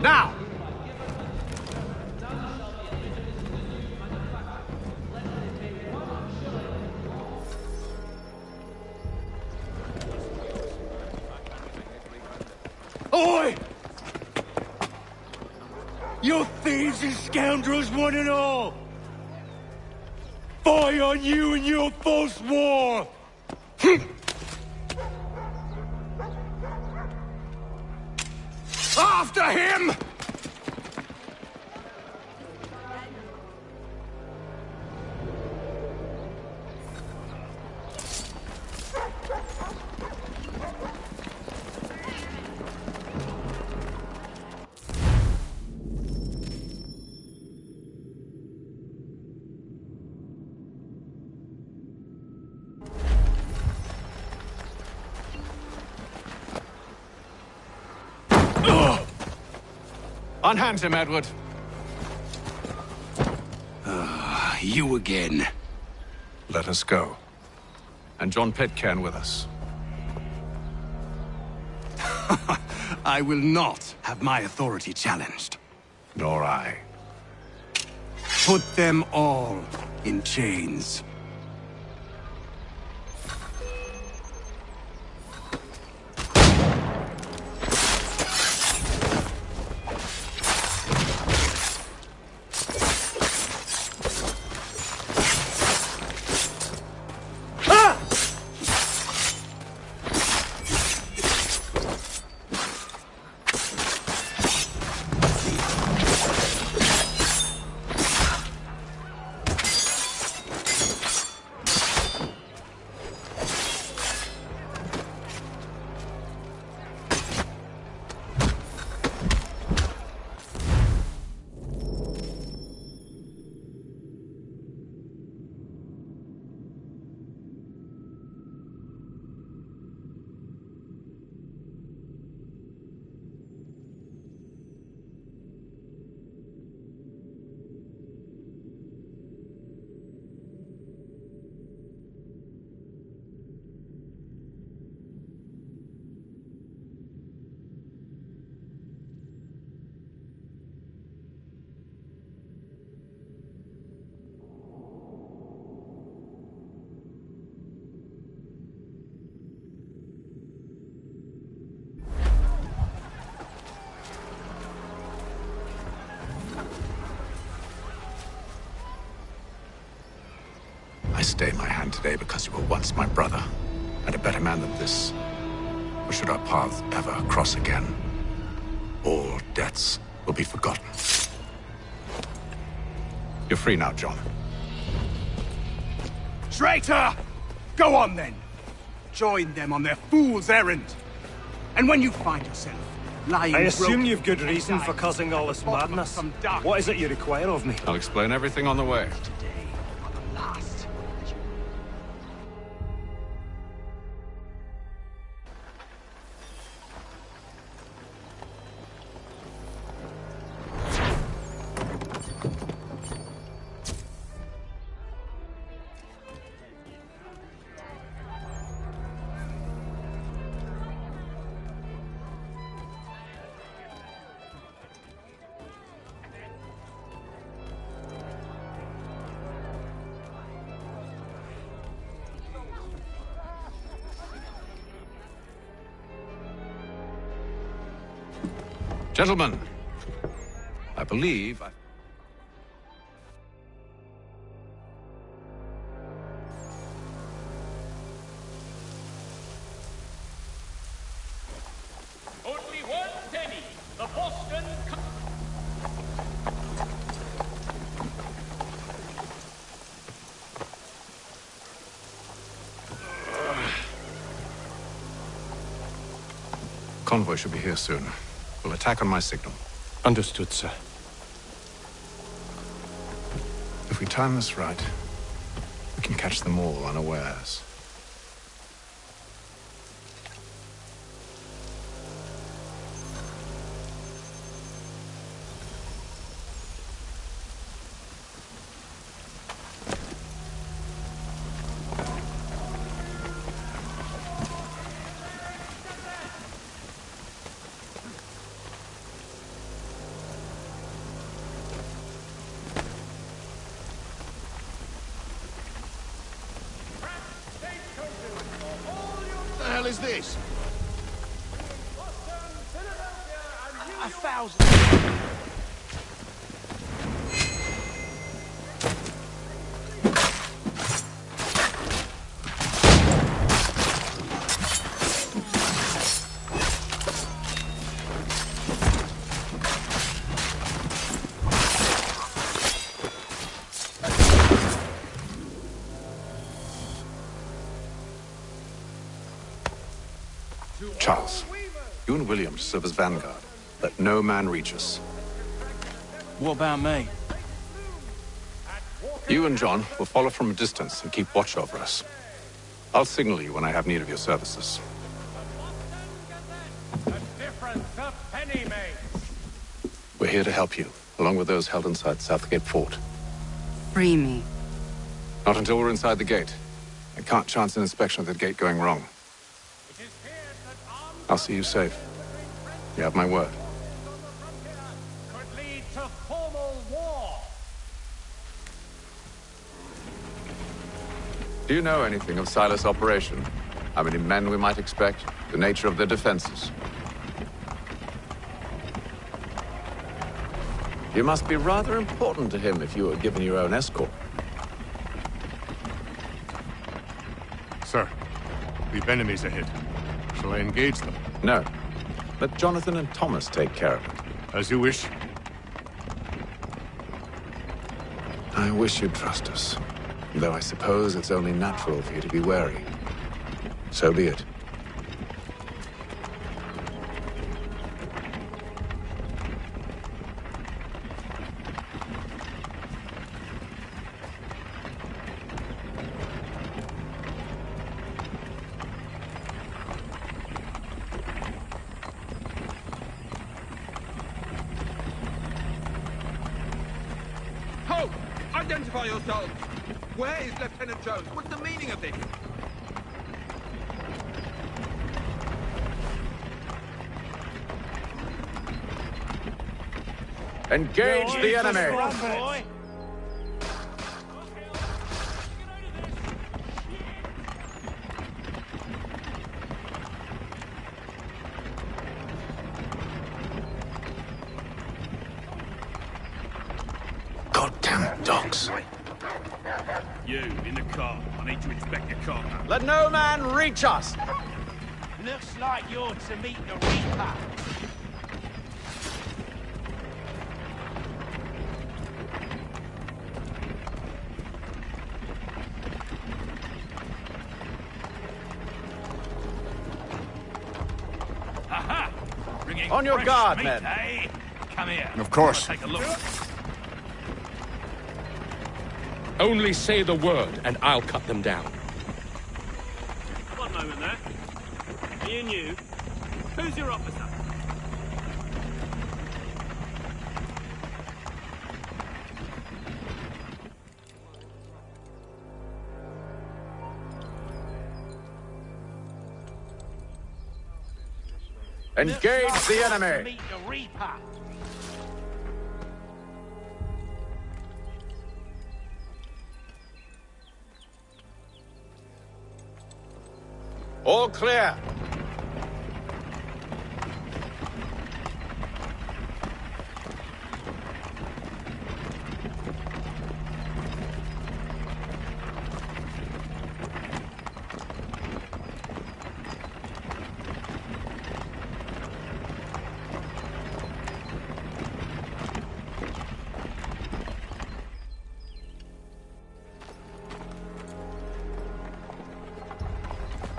Now! Oi! You thieves and scoundrels, one and all! Fie on you and your false war! After him! Unhand him, Edward. You again. Let us go. And John Pitcairn with us. I will not have my authority challenged. Nor I. Put them all in chains. I stay my hand today because you were once my brother, and a better man than this. Or should our paths ever cross again, all debts will be forgotten. You're free now, John. Traitor! Go on then! Join them on their fool's errand. And when you find yourself lying I assume broke. you've good reason for causing all this madness. What is it you require of me? I'll explain everything on the way. Gentlemen, I believe Only one penny. The Boston. Convoy should be here soon. We'll attack on my signal. Understood, sir. If we time this right, we can catch them all unawares. What the hell is this? 1,000. Charles, you and William serve as vanguard. Let no man reach us. What about me? You and John will follow from a distance and keep watch over us. I'll signal you when I have need of your services. We're here to help you, along with those held inside Southgate Fort. Free me. Not until we're inside the gate. I can't chance an inspection of the gate going wrong. I'll see you safe. You have my word. Do you know anything of Silas' operation? How many men we might expect? The nature of their defenses? You must be rather important to him if you were given your own escort. Sir, we've enemies ahead. Shall I engage them? No. Let Jonathan and Thomas take care of it. As you wish. I wish you'd trust us. Though I suppose it's only natural for you to be wary. So be it. Halt! Identify yourselves! Where is Lieutenant Jones? What's the meaning of this? Engage the enemy! Goddamn dogs. You, in the car. I need to inspect your car. Let no man reach us! Looks like you're to meet the Reaper. On your Fresh guard, meat, men. Eh? Come here. Of course. Take a look. Only say the word, and I'll cut them down. One moment there. Me and you. Who's your officer? Engage the enemy! Meet the Reaper. All clear.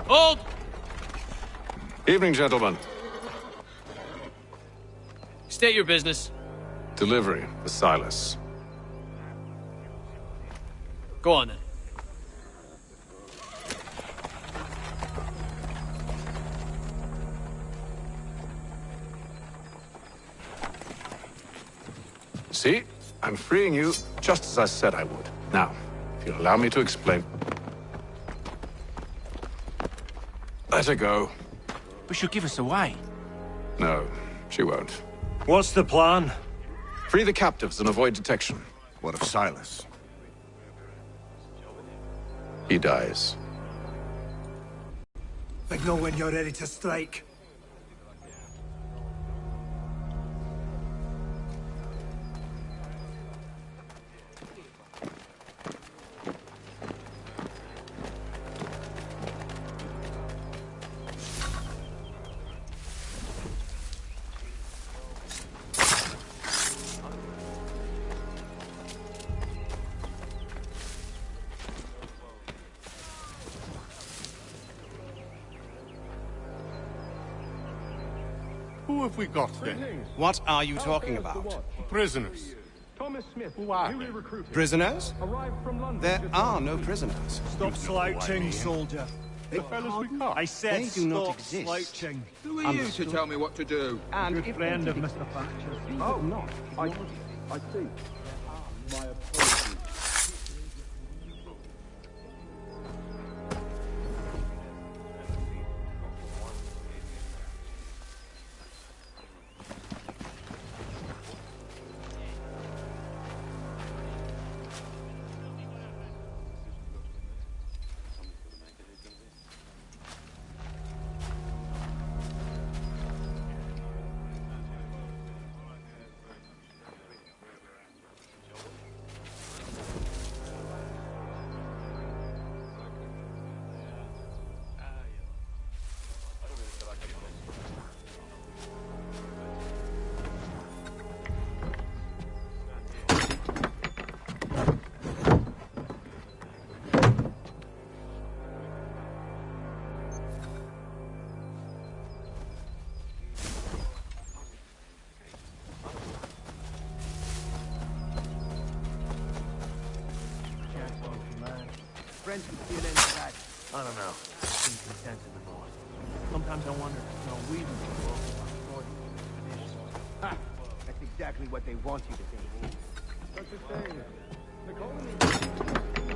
Hold! Evening, gentlemen. State your business. Delivery for Silas. Go on, then. See? I'm freeing you, just as I said I would. Now, if you'll allow me to explain... Let her go. But she'll give us away. No, she won't. What's the plan? Free the captives and avoid detection. What of Silas? He dies. Signal when you're ready to strike. Who have we got then? What are you talking about? Prisoners. Thomas Smith, Who are newly they? recruited. Prisoners? Arrived from London. There are no prisoners. Stop slouching, soldier. The fellas we caught. I said They do not stop exist. slouching. Who are you to tell me what to do? And Good if friend they of did Mr. Thatcher's. Oh, not. I see. My apologies. Friends would see an end to that. I don't know. Seems content in the north. Sometimes I wonder if no weaving can go over my Ha! That's exactly what they want you to think. Such a thing. The colony.